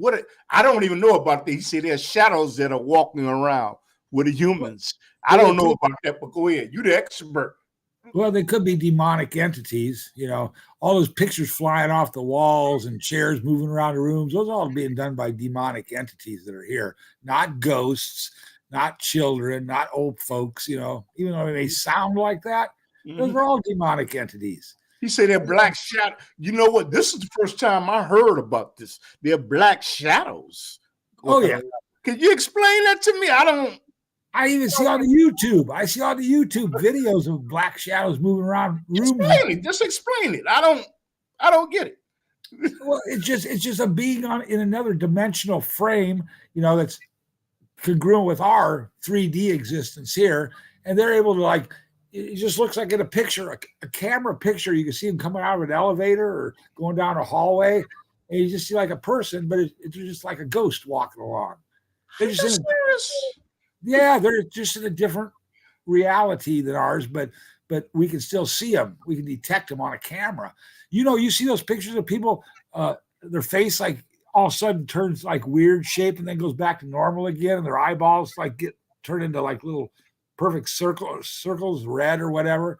I don't even know about that. He said there's shadows that are walking around with the humans. I don't know about that, but go ahead. You're the expert. Well, they could be demonic entities, all those pictures flying off the walls and chairs moving around the rooms. Those are all being done by demonic entities that are here, not ghosts, not children, not old folks, even though they sound like that. Those are all demonic entities. He said they're black shadows. You know what? This is the first time I heard about this. They're black shadows. Oh, yeah. Can you explain that to me? I even see on the YouTube. I see on the YouTube videos of black shadows moving around rooms. Just explain it. I don't get it. Well, it's just a being in another dimensional frame, that's congruent with our 3D existence here, and they're able to it just looks like in a picture, a camera picture. You can see them coming out of an elevator or going down a hallway, and you just see like a person, but it's just like a ghost walking along. They're just they're just in a different reality than ours, but we can still see them. We can detect them on a camera. You see those pictures of people, their face all of a sudden turns like weird shape and then goes back to normal again, and their eyeballs get turn into like little perfect circles, red or whatever.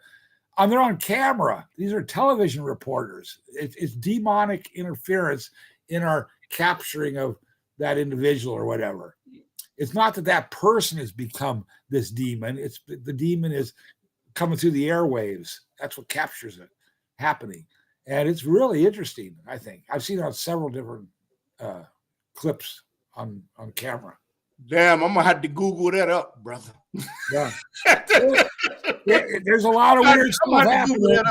And they're on camera. These are television reporters. It's demonic interference in our capturing of that individual or whatever. It's not that person has become this demon. It's the demon is coming through the airwaves. That's what captures it happening. And it's really interesting, I think. I've seen it on several different clips on camera. Damn, I'm gonna have to Google that up, brother. Yeah. There's a lot of weird stuff happening.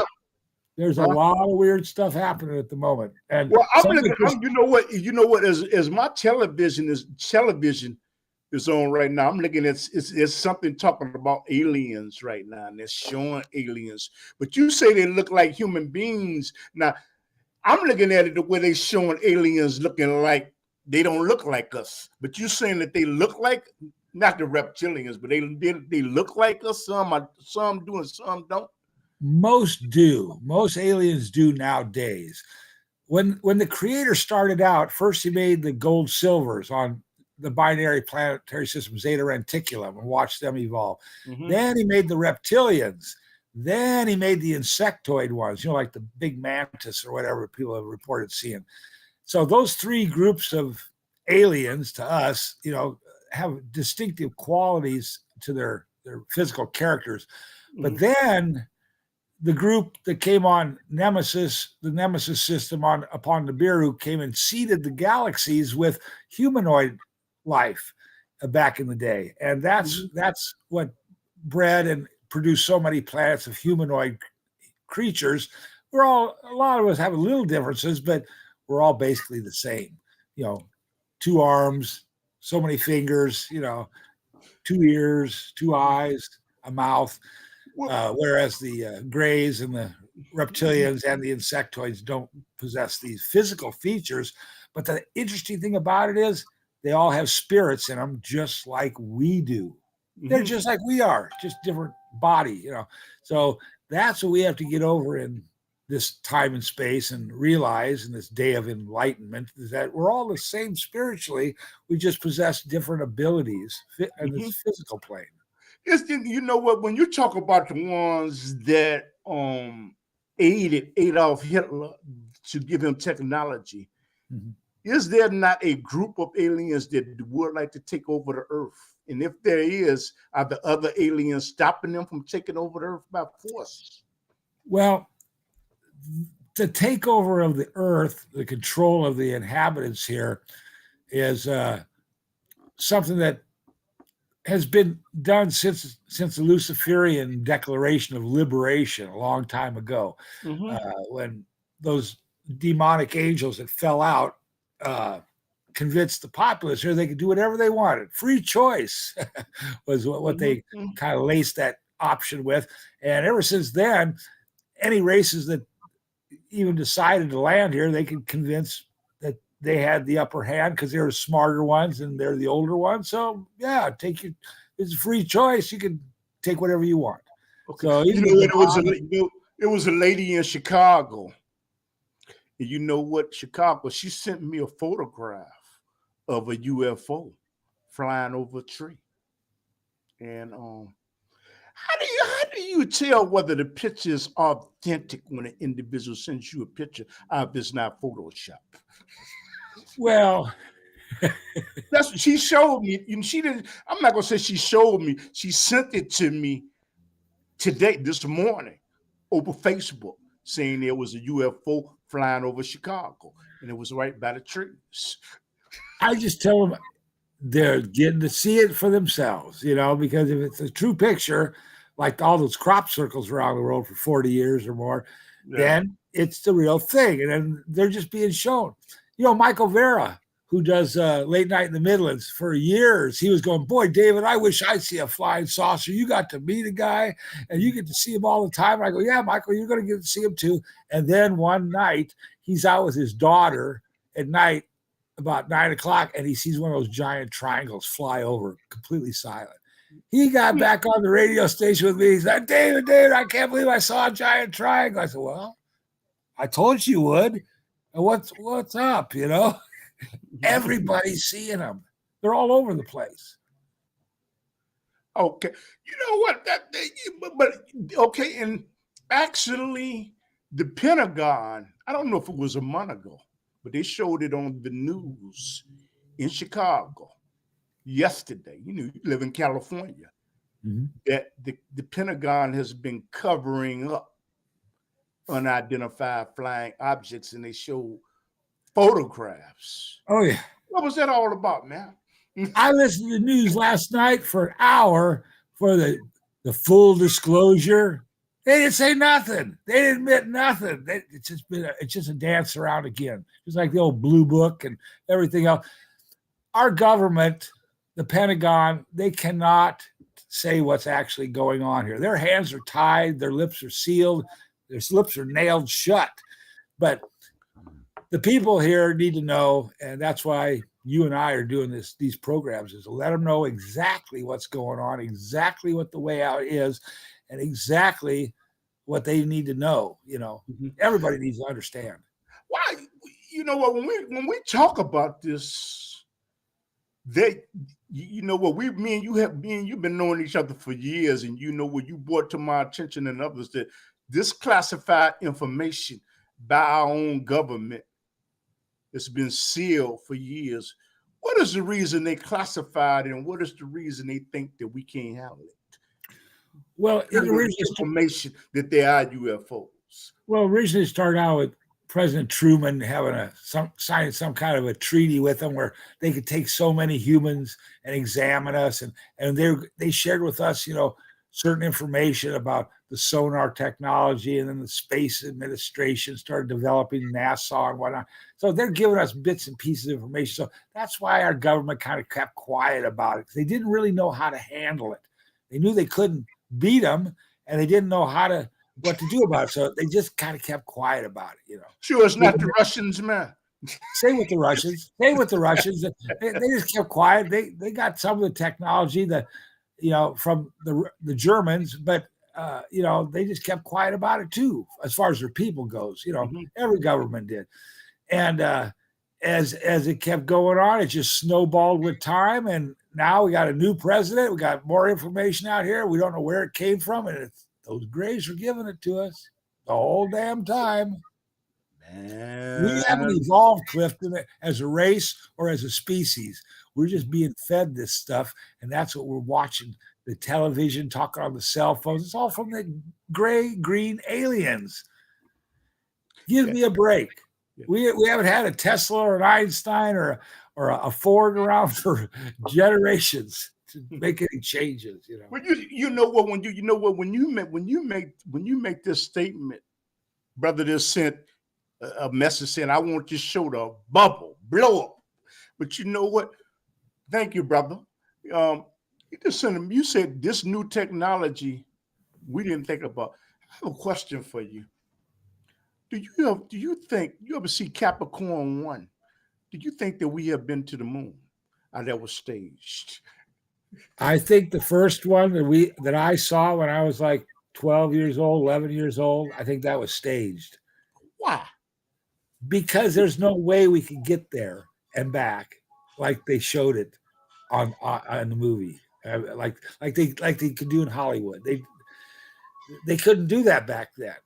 There's a lot of weird stuff happening at the moment. And well, you know what? As my television is on right now, I'm looking at it's something talking about aliens right now, and they're showing aliens. But you say they look like human beings. Now, I'm looking at it the way they're showing aliens looking like they don't look like us. But you're saying that they look like, not the reptilians, but they look like us. Some do and some don't. Most do. Most aliens do nowadays. When the creator started out, first he made the gold silvers on the binary planetary system Zeta Reticulum and watched them evolve. Mm-hmm. Then he made the reptilians. Then he made the insectoid ones, like the big mantis or whatever people have reported seeing. So those three groups of aliens to us, have distinctive qualities to their physical characters. Mm-hmm. But then the group that came on Nemesis, the Nemesis system upon Nibiru, came and seeded the galaxies with humanoid life back in the day. And that's what bred and produced so many planets of humanoid creatures. A lot of us have little differences, but we're all basically the same. 2 arms, so many fingers, 2 ears, 2 eyes, a mouth. Whereas the grays and the reptilians and the insectoids don't possess these physical features. But the interesting thing about it is they all have spirits in them, just like we do. They're just like we are, just different body, So that's what we have to get over in this time and space and realize in this day of enlightenment is that we're all the same spiritually. We just possess different abilities in this physical plane. It's when you talk about the ones that aided Adolf Hitler to give him technology, is there not a group of aliens that would like to take over the earth? And if there is, are the other aliens stopping them from taking over the earth by force? Well, the takeover of the earth, the control of the inhabitants here is something that has been done since the Luciferian Declaration of Liberation a long time ago, when those demonic angels that fell out convinced the populace here they could do whatever they wanted. Free choice was what they kind of laced that option with. And ever since then, any races that even decided to land here, they could convince that they had the upper hand because they're the smarter ones and they're the older ones. So yeah, it's a free choice. You can take whatever you want. Okay. So it was a lady in Chicago. And you know what? Chicago, she sent me a photograph of a UFO flying over a tree. And how do you tell whether the picture is authentic when an individual sends you a picture if it's not Photoshop? Well, that's what she showed me. She didn't. I'm not gonna say she showed me. She sent it to me this morning, over Facebook, saying there was a UFO flying over Chicago, and it was right by the trees. I just tell them they're getting to see it for themselves, because if it's a true picture, like all those crop circles around the world for 40 years or more, then it's the real thing. And then they're just being shown. Michael Vera, who does Late Night in the Midlands for years, he was going, boy, David, I wish I'd see a flying saucer. You got to meet a guy and you get to see him all the time. And I go, yeah, Michael, you're going to get to see him too. And then one night he's out with his daughter at night about 9 o'clock and he sees one of those giant triangles fly over, completely silent. He got back on the radio station with me. He's like, David, I can't believe I saw a giant triangle. I said, well, I told you would. And what's up, Everybody's seeing them. They're all over the place. Okay, you know what? But okay, and actually, the Pentagon. I don't know if it was a month ago, but they showed it on the news in Chicago yesterday. You live in California. Mhm. That the Pentagon has been covering up unidentified flying objects, and they show photographs. Oh yeah. What was that all about, man? I listened to the news last night for an hour for the full disclosure. They didn't say nothing. They didn't admit nothing. It's just a dance around again, just like the old Blue Book and everything else. Our government, the Pentagon, they cannot say what's actually going on here. Their hands are tied, their lips are sealed, their lips are nailed shut. But the people here need to know, and that's why you and I are doing these programs, is to let them know exactly what's going on, exactly what the way out is, and exactly what they need to know. Everybody needs to understand. Why? You know what? When we talk about this, you know what? Me and you've been knowing each other for years, and you know what you brought to my attention and others that this classified information by our own government it's been sealed for years. What is the reason they classified it, and what is the reason they think that we can't handle it? Well, it originally information that they are UFOs. Well, originally started out with President Truman having signing some kind of a treaty with them where they could take so many humans and examine us, and they shared with us, certain information about the sonar technology, and then the Space Administration started developing NASA and whatnot. So they're giving us bits and pieces of information. So that's why our government kind of kept quiet about it. They didn't really know how to handle it. They knew they couldn't beat them, and they didn't know what to do about it. So they just kind of kept quiet about it, Sure, it's not the Russians, man. Say with the Russians. They just kept quiet. They got some of the technology that, from the Germans, but they just kept quiet about it too, as far as their people goes. Every government did. And as it kept going on, it just snowballed with time. And now we got a new president. We got more information out here. We don't know where it came from, and those Grays are giving it to us the whole damn time. Man. We haven't evolved, Clifton, as a race or as a species. We're just being fed this stuff, and that's what we're watching. The television, talking on the cell phones. It's all from the gray, green aliens. Give me a break. We haven't had a Tesla or an Einstein or a Ford around for generations to make any changes. Well, when you make this statement, brother, this sent a message saying, "I want this show to bubble, blow up." But you know what? Thank you, brother. You said this new technology we didn't think about. I have a question for you. Do you think you ever see Capricorn 1? Do you think that we have been to the moon? Or that was staged? I think the first one that I saw when I was like 12 years old, 11 years old, I think that was staged. Why? Because there's no way we could get there and back like they showed it on the movie, like they could do in Hollywood. They couldn't do that back then,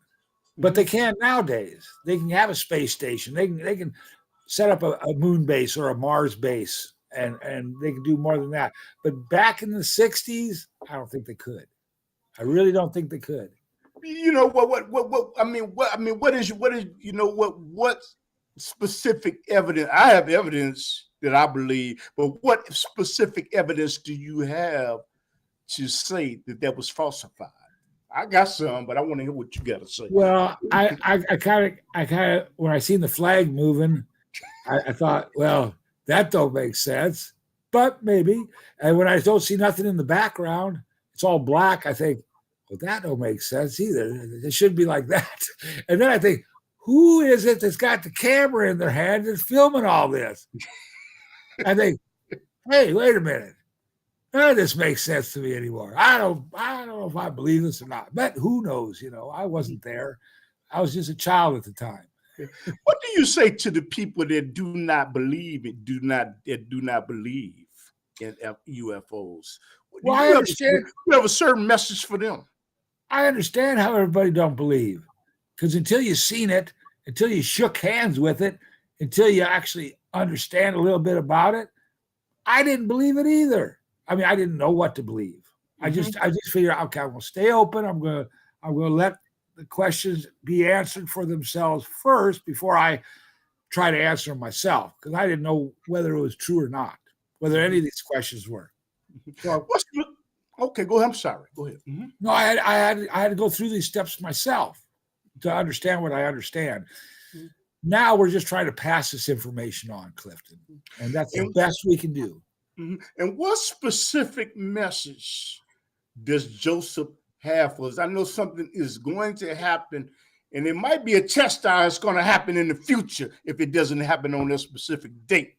but they can nowadays. They can have a space station. They can set up a moon base or a Mars base, and they can do more than that. But back in the 60s, I don't think they could. I really don't think they could. What specific evidence? I have evidence that I believe, but what specific evidence do you have to say that was falsified? I got some, but I want to hear what you got to say. Well, I kind of when I seen the flag moving, I thought, well, that don't make sense, but maybe. And when I don't see nothing in the background, it's all black. I think, well, that don't make sense either. It shouldn't be like that. And then I think, who is it that's got the camera in their hand and filming all this? I think, hey, wait a minute. None of this makes sense to me anymore. I don't know if I believe this or not, but who knows? I wasn't there. I was just a child at the time. What do you say to the people that do not believe in UFOs? Well, I understand. You have a certain message for them. I understand how everybody don't believe, because until you've seen it, until you shook hands with it, until you actually understand a little bit about it, I didn't believe it either. I mean, I didn't know what to believe. I just figured, okay, I'm going to stay open. I'm going to let the questions be answered for themselves first before I try to answer them myself, because I didn't know whether it was true or not, whether any of these questions were. So, okay, go ahead. I'm sorry. Go ahead. No, I had to go through these steps myself to understand what I understand. Now we're just trying to pass this information on, Clifton, and that's the best we can do. And what specific message does Joseph have for us? I know something is going to happen, and it might be a test that's going to happen in the future if it doesn't happen on a specific date.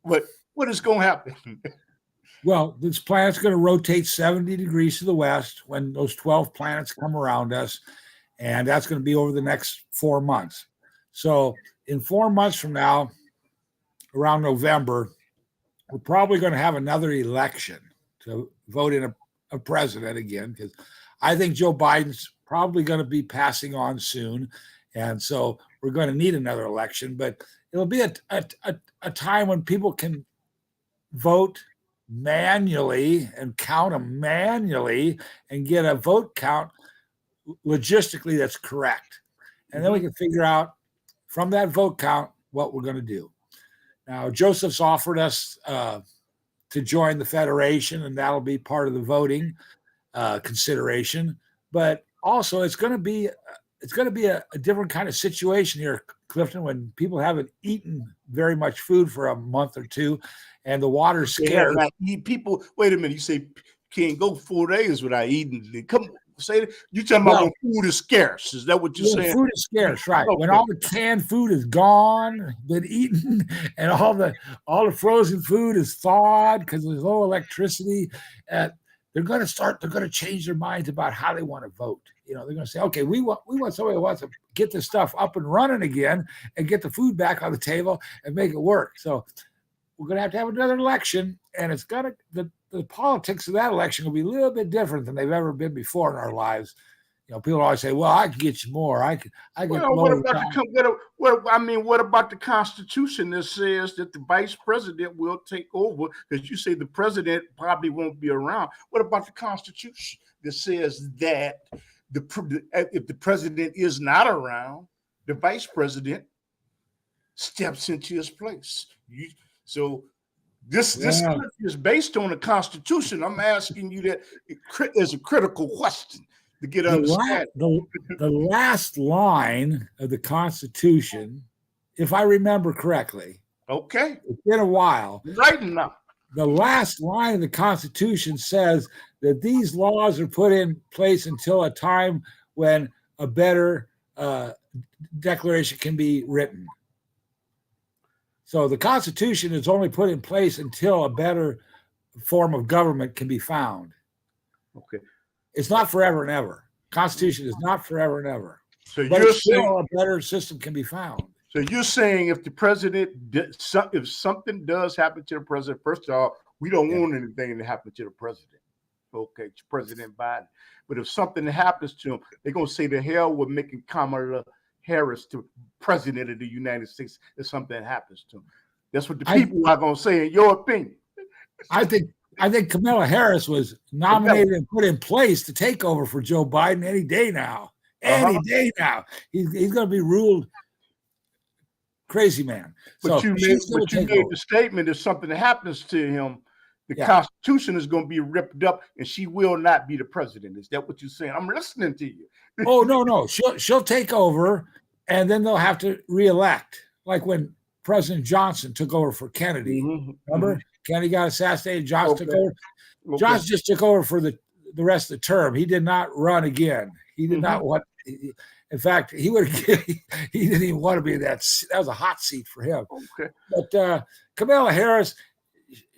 But what is going to happen? Well, this planet's going to rotate 70 degrees to the west when those 12 planets come around us, and that's going to be over the next 4 months. So in 4 months from now, around November, we're probably going to have another election to vote in a president again, because I think Joe Biden's probably going to be passing on soon. And so we're going to need another election, but it'll be a time when people can vote manually and count them manually and get a vote count logistically that's correct. And then we can figure out from that vote count what we're going to do. Now, Joseph's offered us to join the Federation, and that'll be part of the voting consideration. But also, it's going to be a different kind of situation here, Clifton, when people haven't eaten very much food for a month or two, and the water's scarce. People, wait a minute. You say can't go 4 days without eating. Come say that. You talking about when food is scarce? Is that what you're saying? Food is scarce, right? Okay. When all the canned food is gone, been eaten, and all the frozen food is thawed because there's no electricity. They're going to change their minds about how they want to vote. You know, they're going to say, okay, we want somebody who wants to get this stuff up and running again and get the food back on the table and make it work. So we're going to have another election, and it's got to the politics of that election will be a little bit different than they've ever been before in our lives. You know, people always say, "Well, I can get you more. I get." Well, what about the Constitution that says that the vice president will take over? Because you say the president probably won't be around. What about the Constitution that says that if the president is not around, the vice president steps into his place? This is based on the Constitution. I'm asking you that as a critical question to get understanding. The last line of the Constitution, if I remember correctly, okay, it's been a while. Right now, the last line of the Constitution says that these laws are put in place until a time when a better declaration can be written. So the Constitution is only put in place until a better form of government can be found. Okay. It's not forever and ever. Constitution is not forever and ever. So but you're saying a better system can be found. So you're saying if the president, if something does happen to the president, first of all, we don't want anything to happen to the president. Okay, President Biden. But if something happens to him, they're going to say the hell with making Kamala Harris to president of the United States if something happens to him. That's what the people are going to say, in your opinion. I think Kamala Harris was nominated and put in place to take over for Joe Biden any day now. Any day now. He's going to be ruled crazy man. But you made the statement if something happens to him, the Constitution is going to be ripped up and she will not be the president. Is that what you're saying? I'm listening to you. Oh, no. She'll take over and then they'll have to reelect. Like when President Johnson took over for Kennedy. Remember? Kennedy got assassinated. Johnson took over. Johnson just took over for the rest of the term. He did not run again. He did not want. In fact, he didn't even want to be that. That was a hot seat for him. Okay. But Kamala Harris,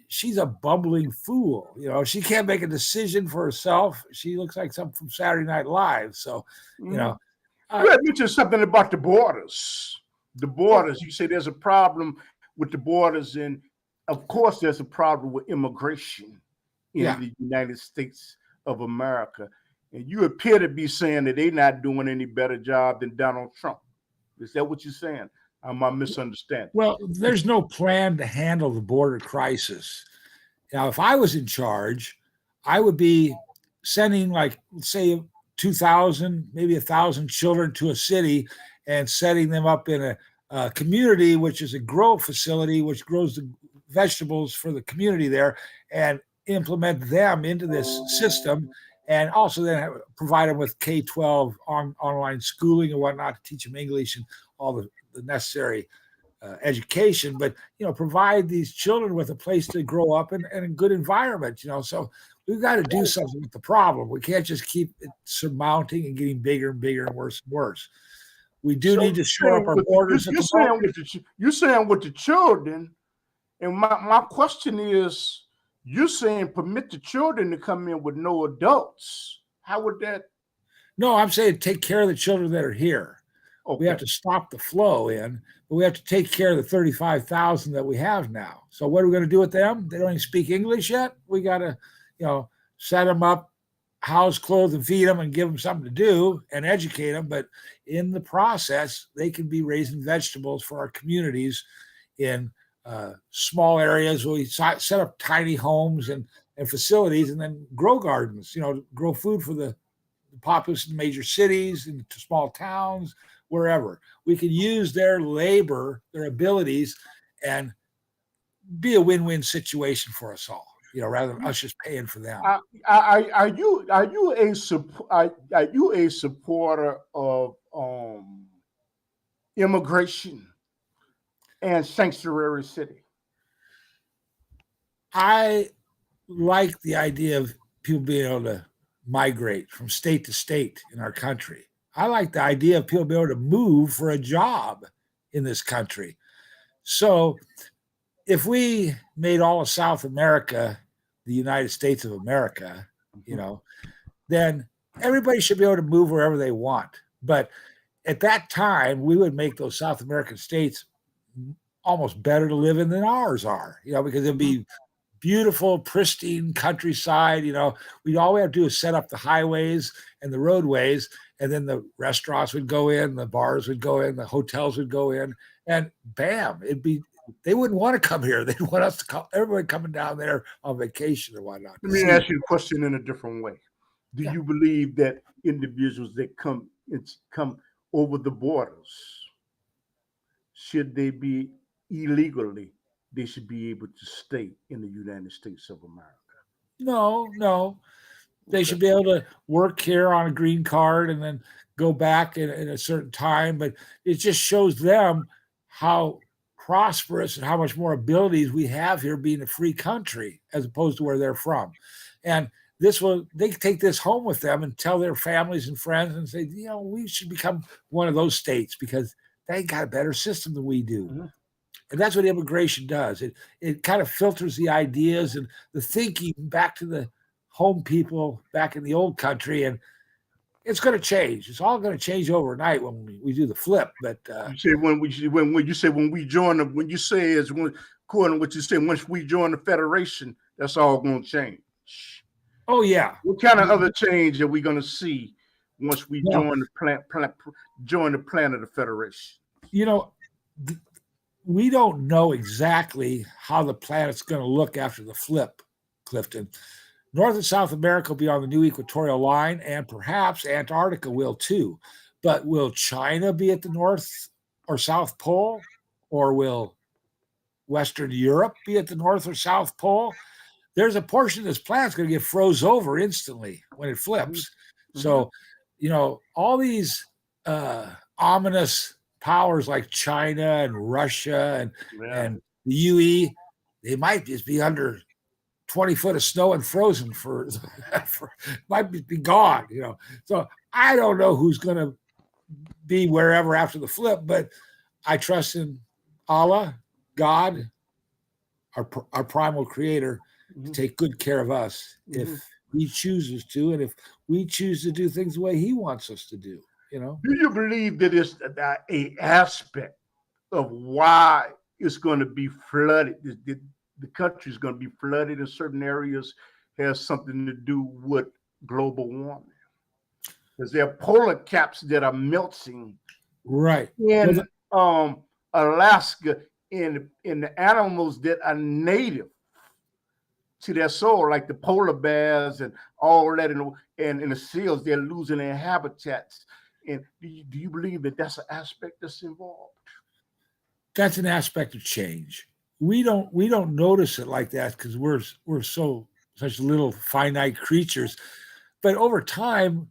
she's a bumbling fool. You know, she can't make a decision for herself. She looks like something from Saturday Night Live. So, you know. You had mentioned something about the borders. The borders. You say there's a problem with the borders, and of course there's a problem with immigration. in the United States of America. And you appear to be saying that they're not doing any better job than Donald Trump. Is that what you're saying? Am I misunderstanding? Well, there's no plan to handle the border crisis. Now, if I was in charge, I would be sending, like, say, 2,000, maybe 1,000 children to a city and setting them up in a community, which is a grow facility, which grows the vegetables for the community there, and implement them into this system. And also then provide them with K-12 online schooling and whatnot to teach them English and all the necessary education, but provide these children with a place to grow up in a good environment. So we've got to do something with the problem. We can't just keep it surmounting and getting bigger and bigger and worse and worse. We do need to shore up our borders. You're saying with the children, and my question is, you're saying permit the children to come in with no adults. How would that? No, I'm saying take care of the children that are here. Okay. We have to stop the flow in, but we have to take care of the 35,000 that we have now. So what are we going to do with them? They don't even speak English yet. We got to, set them up, house, clothe, and feed them, and give them something to do and educate them. But in the process, they can be raising vegetables for our communities in small areas where we set up tiny homes and facilities, and then grow gardens. Grow food for the populace in major cities, in small towns, wherever. We can use their labor, their abilities, and be a win-win situation for us all, rather than us just paying for them. Are you a supporter of immigration and sanctuary city? I like the idea of people being able to migrate from state to state in our country. I like the idea of people being able to move for a job in this country. So if we made all of South America the United States of America, then everybody should be able to move wherever they want. But at that time, we would make those South American states almost better to live in than ours are, because it'd be beautiful, pristine countryside. All we have to do is set up the highways and the roadways, and then the restaurants would go in, the bars would go in, the hotels would go in, and bam, they wouldn't want to come here. They'd want us to come, everybody coming down there on vacation or whatnot. Let me ask you a question in a different way. Do you believe that individuals that come over the borders, should they be illegally, they should be able to stay in the United States of America? No. They should be able to work here on a green card and then go back in a certain time. But it just shows them how prosperous and how much more abilities we have here being a free country as opposed to where they're from. And they take this home with them and tell their families and friends and say, we should become one of those states because they got a better system than we do. Mm-hmm. And that's what immigration does. It kind of filters the ideas and the thinking back to the home people back in the old country. And it's going to change. It's all going to change overnight when we do the flip. But you say when we join according to what you say, once we join the Federation, that's all going to change. Oh yeah. What kind of other change are we going to see once we join the plan of the Federation? We don't know exactly how the planet's going to look after the flip, Clifton. North and South America will be on the new equatorial line, and perhaps Antarctica will too. But will China be at the North or South Pole? Or will Western Europe be at the North or South Pole? There's a portion of this planet's going to get froze over instantly when it flips. Mm-hmm. So, all these ominous powers like China and Russia and the UE, they might just be under 20 foot of snow and frozen for might be gone, So I don't know who's going to be wherever after the flip, but I trust in Allah, God, our primal creator, to take good care of us if he chooses to, and if we choose to do things the way he wants us to do. Do you believe that it's a aspect of why it's going to be flooded? The country is going to be flooded in certain areas has something to do with global warming. Because there are polar caps that are melting Right. in Alaska in the animals that are native to their soil, like the polar bears and all that, and the seals, they're losing their habitats. And do you believe that that's an aspect that's involved? That's an aspect of change. We don't notice it like that because we're such little finite creatures. But over time,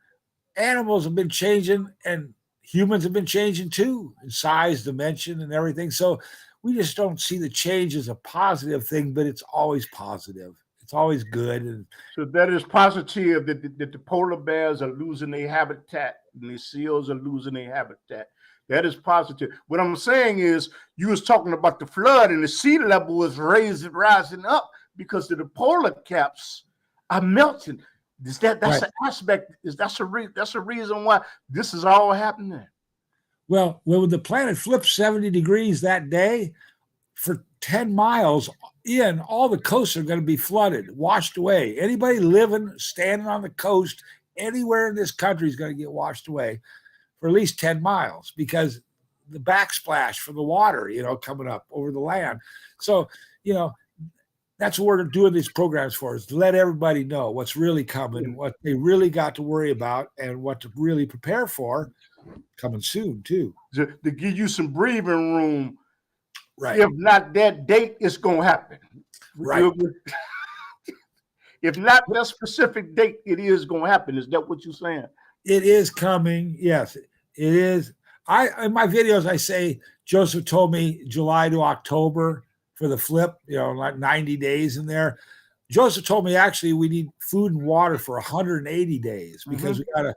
animals have been changing and humans have been changing too, in size, dimension, and everything. So we just don't see the change as a positive thing, but it's always positive. It's always good. And So that is positive that the polar bears are losing their habitat and the seals are losing their habitat. That is positive. What I'm saying is, you was talking about the flood and the sea level is rising up because of the polar caps are melting. That's right. an aspect. That's a reason why this is all happening. Well, when the planet flipped 70 degrees that day, for 10 miles in, all the coasts are going to be flooded, washed away. Anybody living, standing on the coast, anywhere in this country is going to get washed away for at least 10 miles because the backsplash from the water, coming up over the land. So, that's what we're doing these programs for, is to let everybody know what's really coming, what they really got to worry about, and what to really prepare for coming soon, too. To give you some breathing room. Right. If not that date, it's going to happen. Right. If not that specific date, it is going to happen. Is that what you're saying? It is coming. Yes, it is. In my videos, I say Joseph told me July to October for the flip, like 90 days in there. Joseph told me actually we need food and water for 180 days because we got to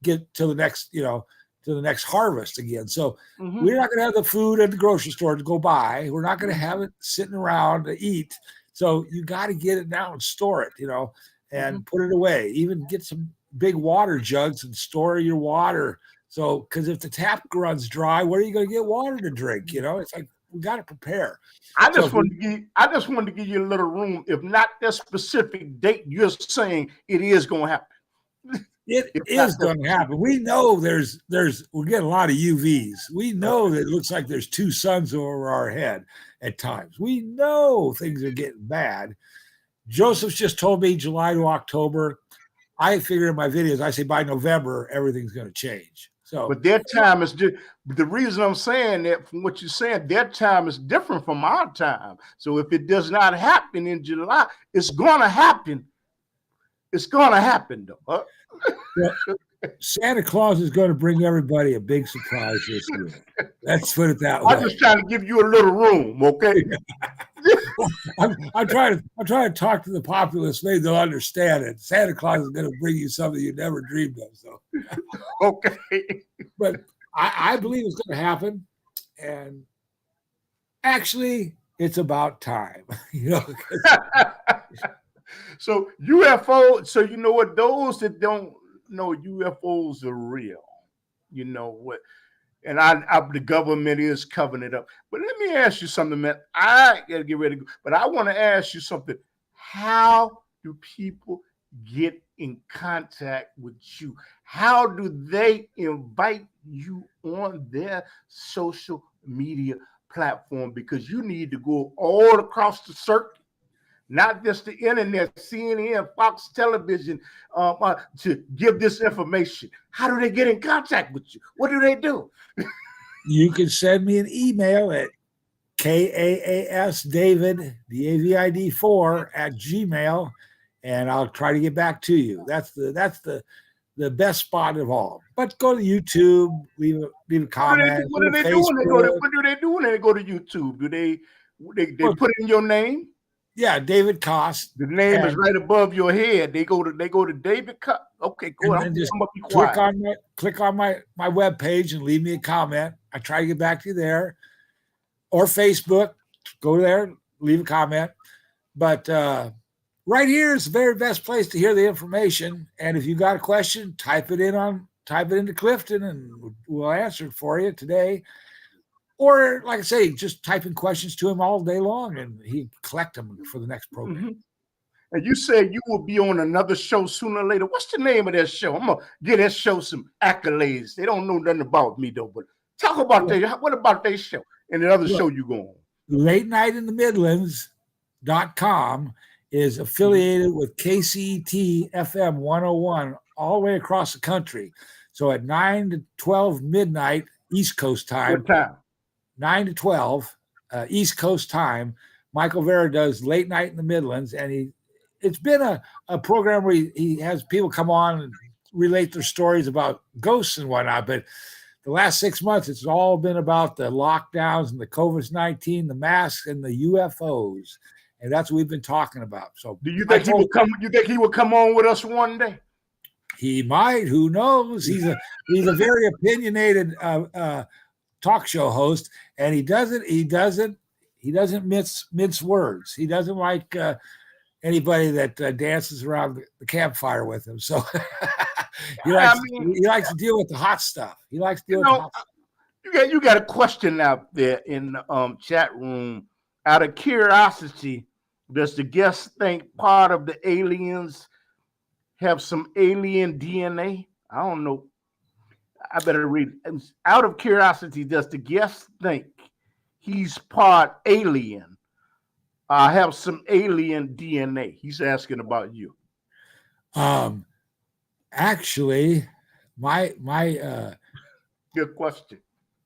get to the next, to the next harvest again. So we're not going to have the food at the grocery store to go buy. We're not going to have it sitting around to eat. So you got to get it now and store it, and put it away. Even get some big water jugs and store your water. So, because if the tap runs dry, where are you going to get water to drink? It's like we got to prepare. I just wanted to give you a little room. If not that specific date, you're saying it is going to happen. It is going to happen. We know we're getting a lot of UVs. We know that it looks like there's two suns over our head at times. We know things are getting bad. Joseph's just told me July to October. I figure in my videos, I say by November, everything's going to change. So, but their time is the reason I'm saying that, from what you're saying, their time is different from our time. So if it does not happen in July, it's going to happen. It's going to happen, though. Huh? Well, Santa Claus is going to bring everybody a big surprise this year. Let's put it that way. I'm just trying to give you a little room, okay? I'm trying to talk to the populace. Maybe they'll understand it. Santa Claus is going to bring you something you never dreamed of. So, okay. But I believe it's going to happen, and actually, it's about time. So UFO. So you know what? Those that don't know, UFOs are real. You know what? And the government is covering it up. But let me ask you something, man. I gotta get ready to go. But I want to ask you something. How do people get in contact with you? How do they invite you on their social media platform? Because you need to go all across the circuit, not just the internet, CNN, Fox Television, to give this information. How do they get in contact with you? What do they do? You can send me an email at KAASDavid, DAVID4 at Gmail, and I'll try to get back to you. That's the best spot of all. But go to YouTube, leave a comment. What do they do when they go to YouTube? Do they put in your name? Yeah, David Cost. The name is right above your head. They go to David Cost. Okay, go ahead. Just click on my webpage and leave me a comment. I try to get back to you there. Or Facebook. Go there, leave a comment. But right here is the very best place to hear the information. And if you got a question, type it into Clifton and we'll answer it for you today. Or, like I say, just type in questions to him all day long and he collect them for the next program. And you said you will be on another show sooner or later. What's the name of that show? I'm gonna give that show some accolades. They don't know nothing about me though, but talk about what about that show and the other show you go on? Late Night in the Midlands.com is affiliated with KCET FM 101 all the way across the country. So at 9 to 12 midnight East Coast time. What time? 9 to 12 East Coast time. Michael Vera does Late Night in the Midlands, and it's been a program where he has people come on and relate their stories about ghosts and whatnot. But the last 6 months, it's all been about the lockdowns and the COVID-19, the masks, and the UFOs, and that's what we've been talking about. So, do you think he will come? You think he will come on with us one day? He might. Who knows? He's a very opinionated talk show host, and he doesn't mince words. He doesn't like anybody that dances around the campfire with him. So he likes to deal with the hot stuff. He likes to deal with the hot stuff. You got a question out there in the chat room. Out of curiosity, does the guest think part of the aliens have some alien DNA? I don't know. I better read. Out of curiosity, does the guest think he's part alien? Have some alien DNA? He's asking about you. Actually, my good question.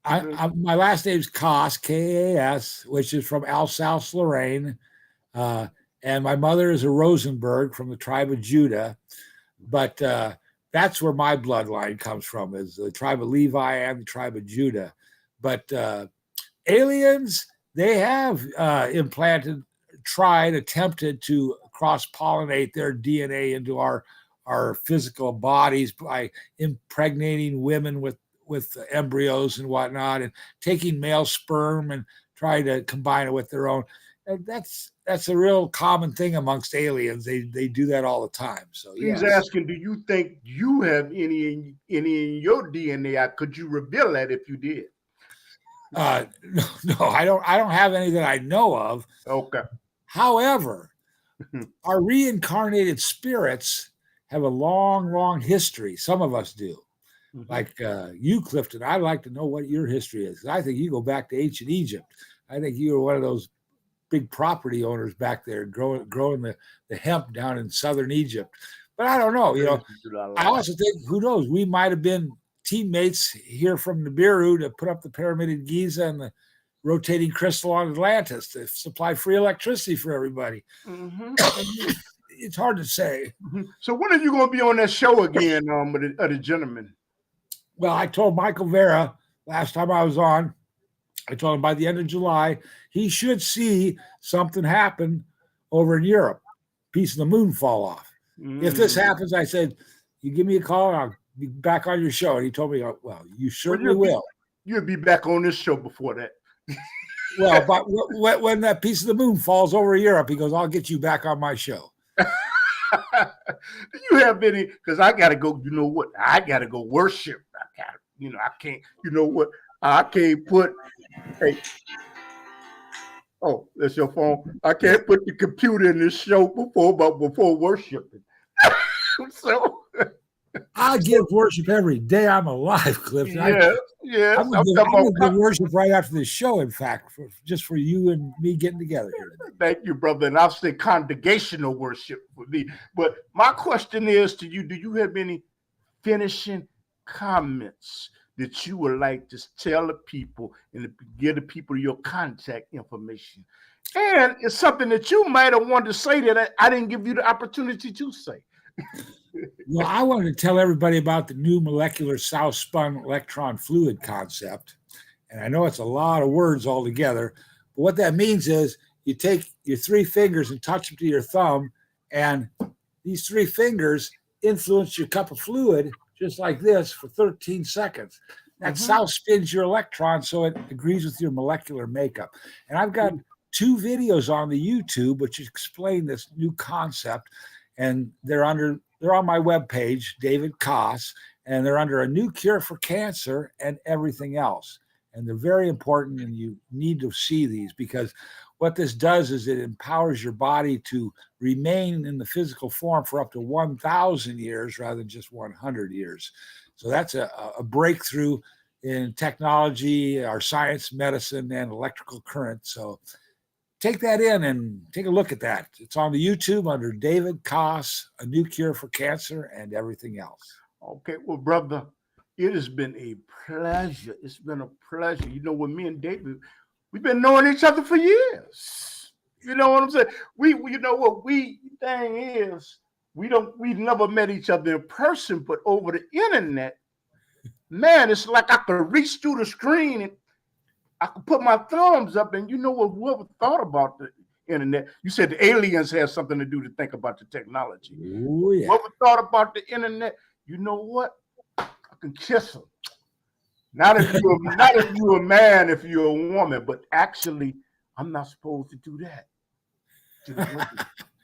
My last name's Kas, Kas, which is from Alsace-Lorraine, and my mother is a Rosenberg from the tribe of Judah, but that's where my bloodline comes from, is the tribe of Levi and the tribe of Judah. But aliens, they have attempted to cross-pollinate their DNA into our physical bodies by impregnating women with embryos and whatnot, and taking male sperm and trying to combine it with their own. And that's a real common thing amongst aliens. They do that all the time. So he's asking, do you think you have any in your DNA? Could you reveal that if you did? No, I don't have any that I know of. Okay. However, our reincarnated spirits have a long history. Some of us do. Like you, Clifton, I'd like to know what your history is. I think you go back to ancient Egypt. I think you were one of those big property owners back there growing the hemp down in southern Egypt. But I don't know. I also think, who knows, we might have been teammates here from Nibiru to put up the Pyramid of Giza and the rotating crystal on Atlantis to supply free electricity for everybody. It's hard to say. So when are you going to be on that show again with the gentleman? Well, I told Michael Vera last time I was on, I told him by the end of July, he should see something happen over in Europe. Piece of the moon fall off. If this happens, I said, you give me a call and I'll be back on your show. And he told me, well, you certainly will. You'll be back on this show before that. Well, but when that piece of the moon falls over Europe, he goes, I'll get you back on my show. Do you have any? Because I got to go, you know what? I got to go worship. I can't, you know what? I can't put, hey, oh, that's your phone. I can't put the computer in this show before worshiping. So I give worship every day I'm alive, Clifton. Yeah. I'm going to give worship right after this show, in fact, just for you and me getting together here today. Thank you, brother. And I'll say congregational worship for me. But my question is to you, do you have any finishing comments that you would like to tell the people and give the people your contact information? And it's something that you might have wanted to say that I didn't give you the opportunity to say. Well, I wanted to tell everybody about the new molecular south-spun electron fluid concept. And I know it's a lot of words all together, but what that means is you take your three fingers and touch them to your thumb, and these three fingers influence your cup of fluid just like this for 13 seconds. That south spins your electron so it agrees with your molecular makeup. And I've got 2 videos on the YouTube which explain this new concept, and they're on my webpage, David Koss, and they're under a new cure for cancer and everything else. And they're very important, and you need to see these, because what this does is it empowers your body to remain in the physical form for up to 1,000 years rather than just 100 years. So that's a breakthrough in technology, our science, medicine, and electrical current. So take that in and take a look at that. It's on the YouTube under David Koss, A New Cure for Cancer and Everything Else. Okay, well, brother, it has been a pleasure. It's been a pleasure. You know, with me and David, we've been knowing each other for years. You know what I'm saying? We you know what thing is, we never met each other in person, but over the internet, man, it's like I could reach through the screen and I could put my thumbs up, and you know what? Whoever thought about the internet, you said the aliens have something to do to think about the technology. Ooh, yeah. Whoever thought about the internet, you know what? I can kiss them. Not if you're a man, if you're a woman, but actually, I'm not supposed to do that.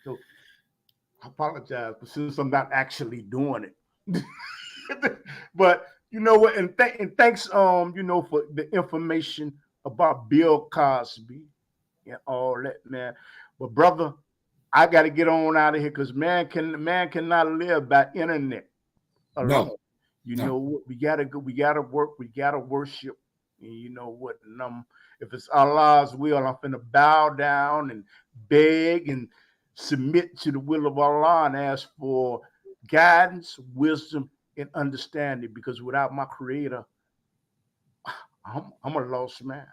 So I apologize, but since I'm not actually doing it. But you know what? And thanks, you know, for the information about Bill Cosby and all that, man. But brother, I got to get on out of here because man cannot live by internet alone. No. You know what? We gotta work, we gotta worship. And you know what? And if it's Allah's will, I'm finna bow down and beg and submit to the will of Allah and ask for guidance, wisdom, and understanding. Because without my Creator, I'm a lost man.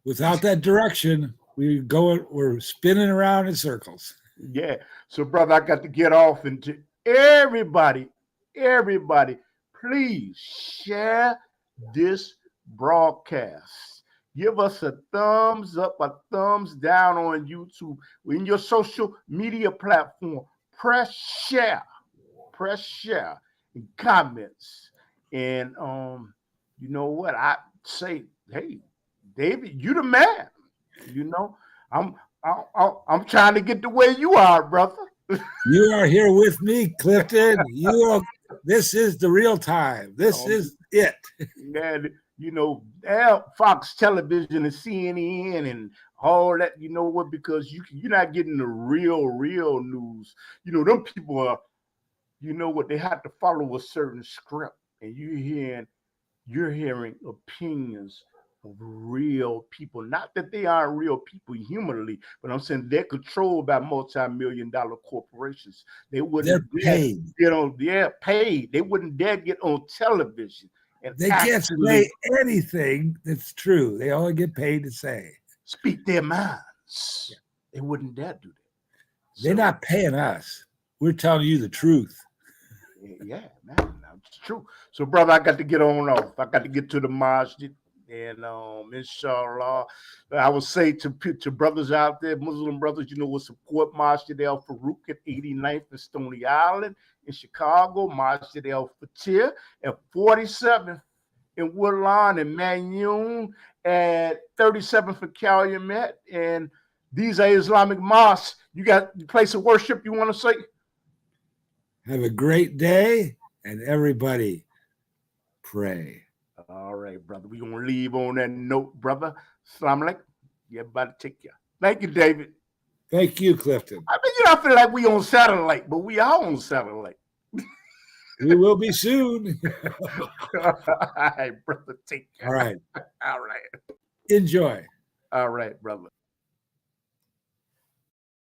Without that direction, we're spinning around in circles. Yeah. So, brother, I got to get off. And to everybody, please share this broadcast. Give us a thumbs up, a thumbs down on YouTube. In your social media platform, press share in comments. And you know what? I say, hey, David, you the man. You know, I'm trying to get the way you are, brother. You are here with me, Clifton. This is the real time. This is it. And you know, Fox Television and CNN and all that. You know what? Because you're not getting the real news. You know, them people are. You know what? They have to follow a certain script, and you're hearing opinions of real people. Not that they aren't real people humanly, but I'm saying they're controlled by multi-million-dollar corporations. They wouldn't They're paid. They wouldn't dare get on television. And they can't say anything that's true. They only get paid to say. Speak their minds. Yeah. They wouldn't dare do that. They're not paying us. We're telling you the truth. Yeah, man. It's true. So, brother, I got to get on off. I got to get to the masjid. And inshallah, I would say to brothers out there, Muslim brothers, you know what, support Masjid Al Farouk at 89th and Stony Island in Chicago, Masjid Al Fatir at 47th in Woodlawn and Manyun at 37th and Calumet. And these are Islamic mosques. You got the place of worship you want to say? Have a great day, and everybody pray. All right, brother. We're going to leave on that note, brother. Assalamu alaikum. Everybody take care. Thank you, David. Thank you, Clifton. I mean, I feel like we on satellite, but we are on satellite. We will be soon. All right, brother. Take care. All right. All right. Enjoy. All right, brother.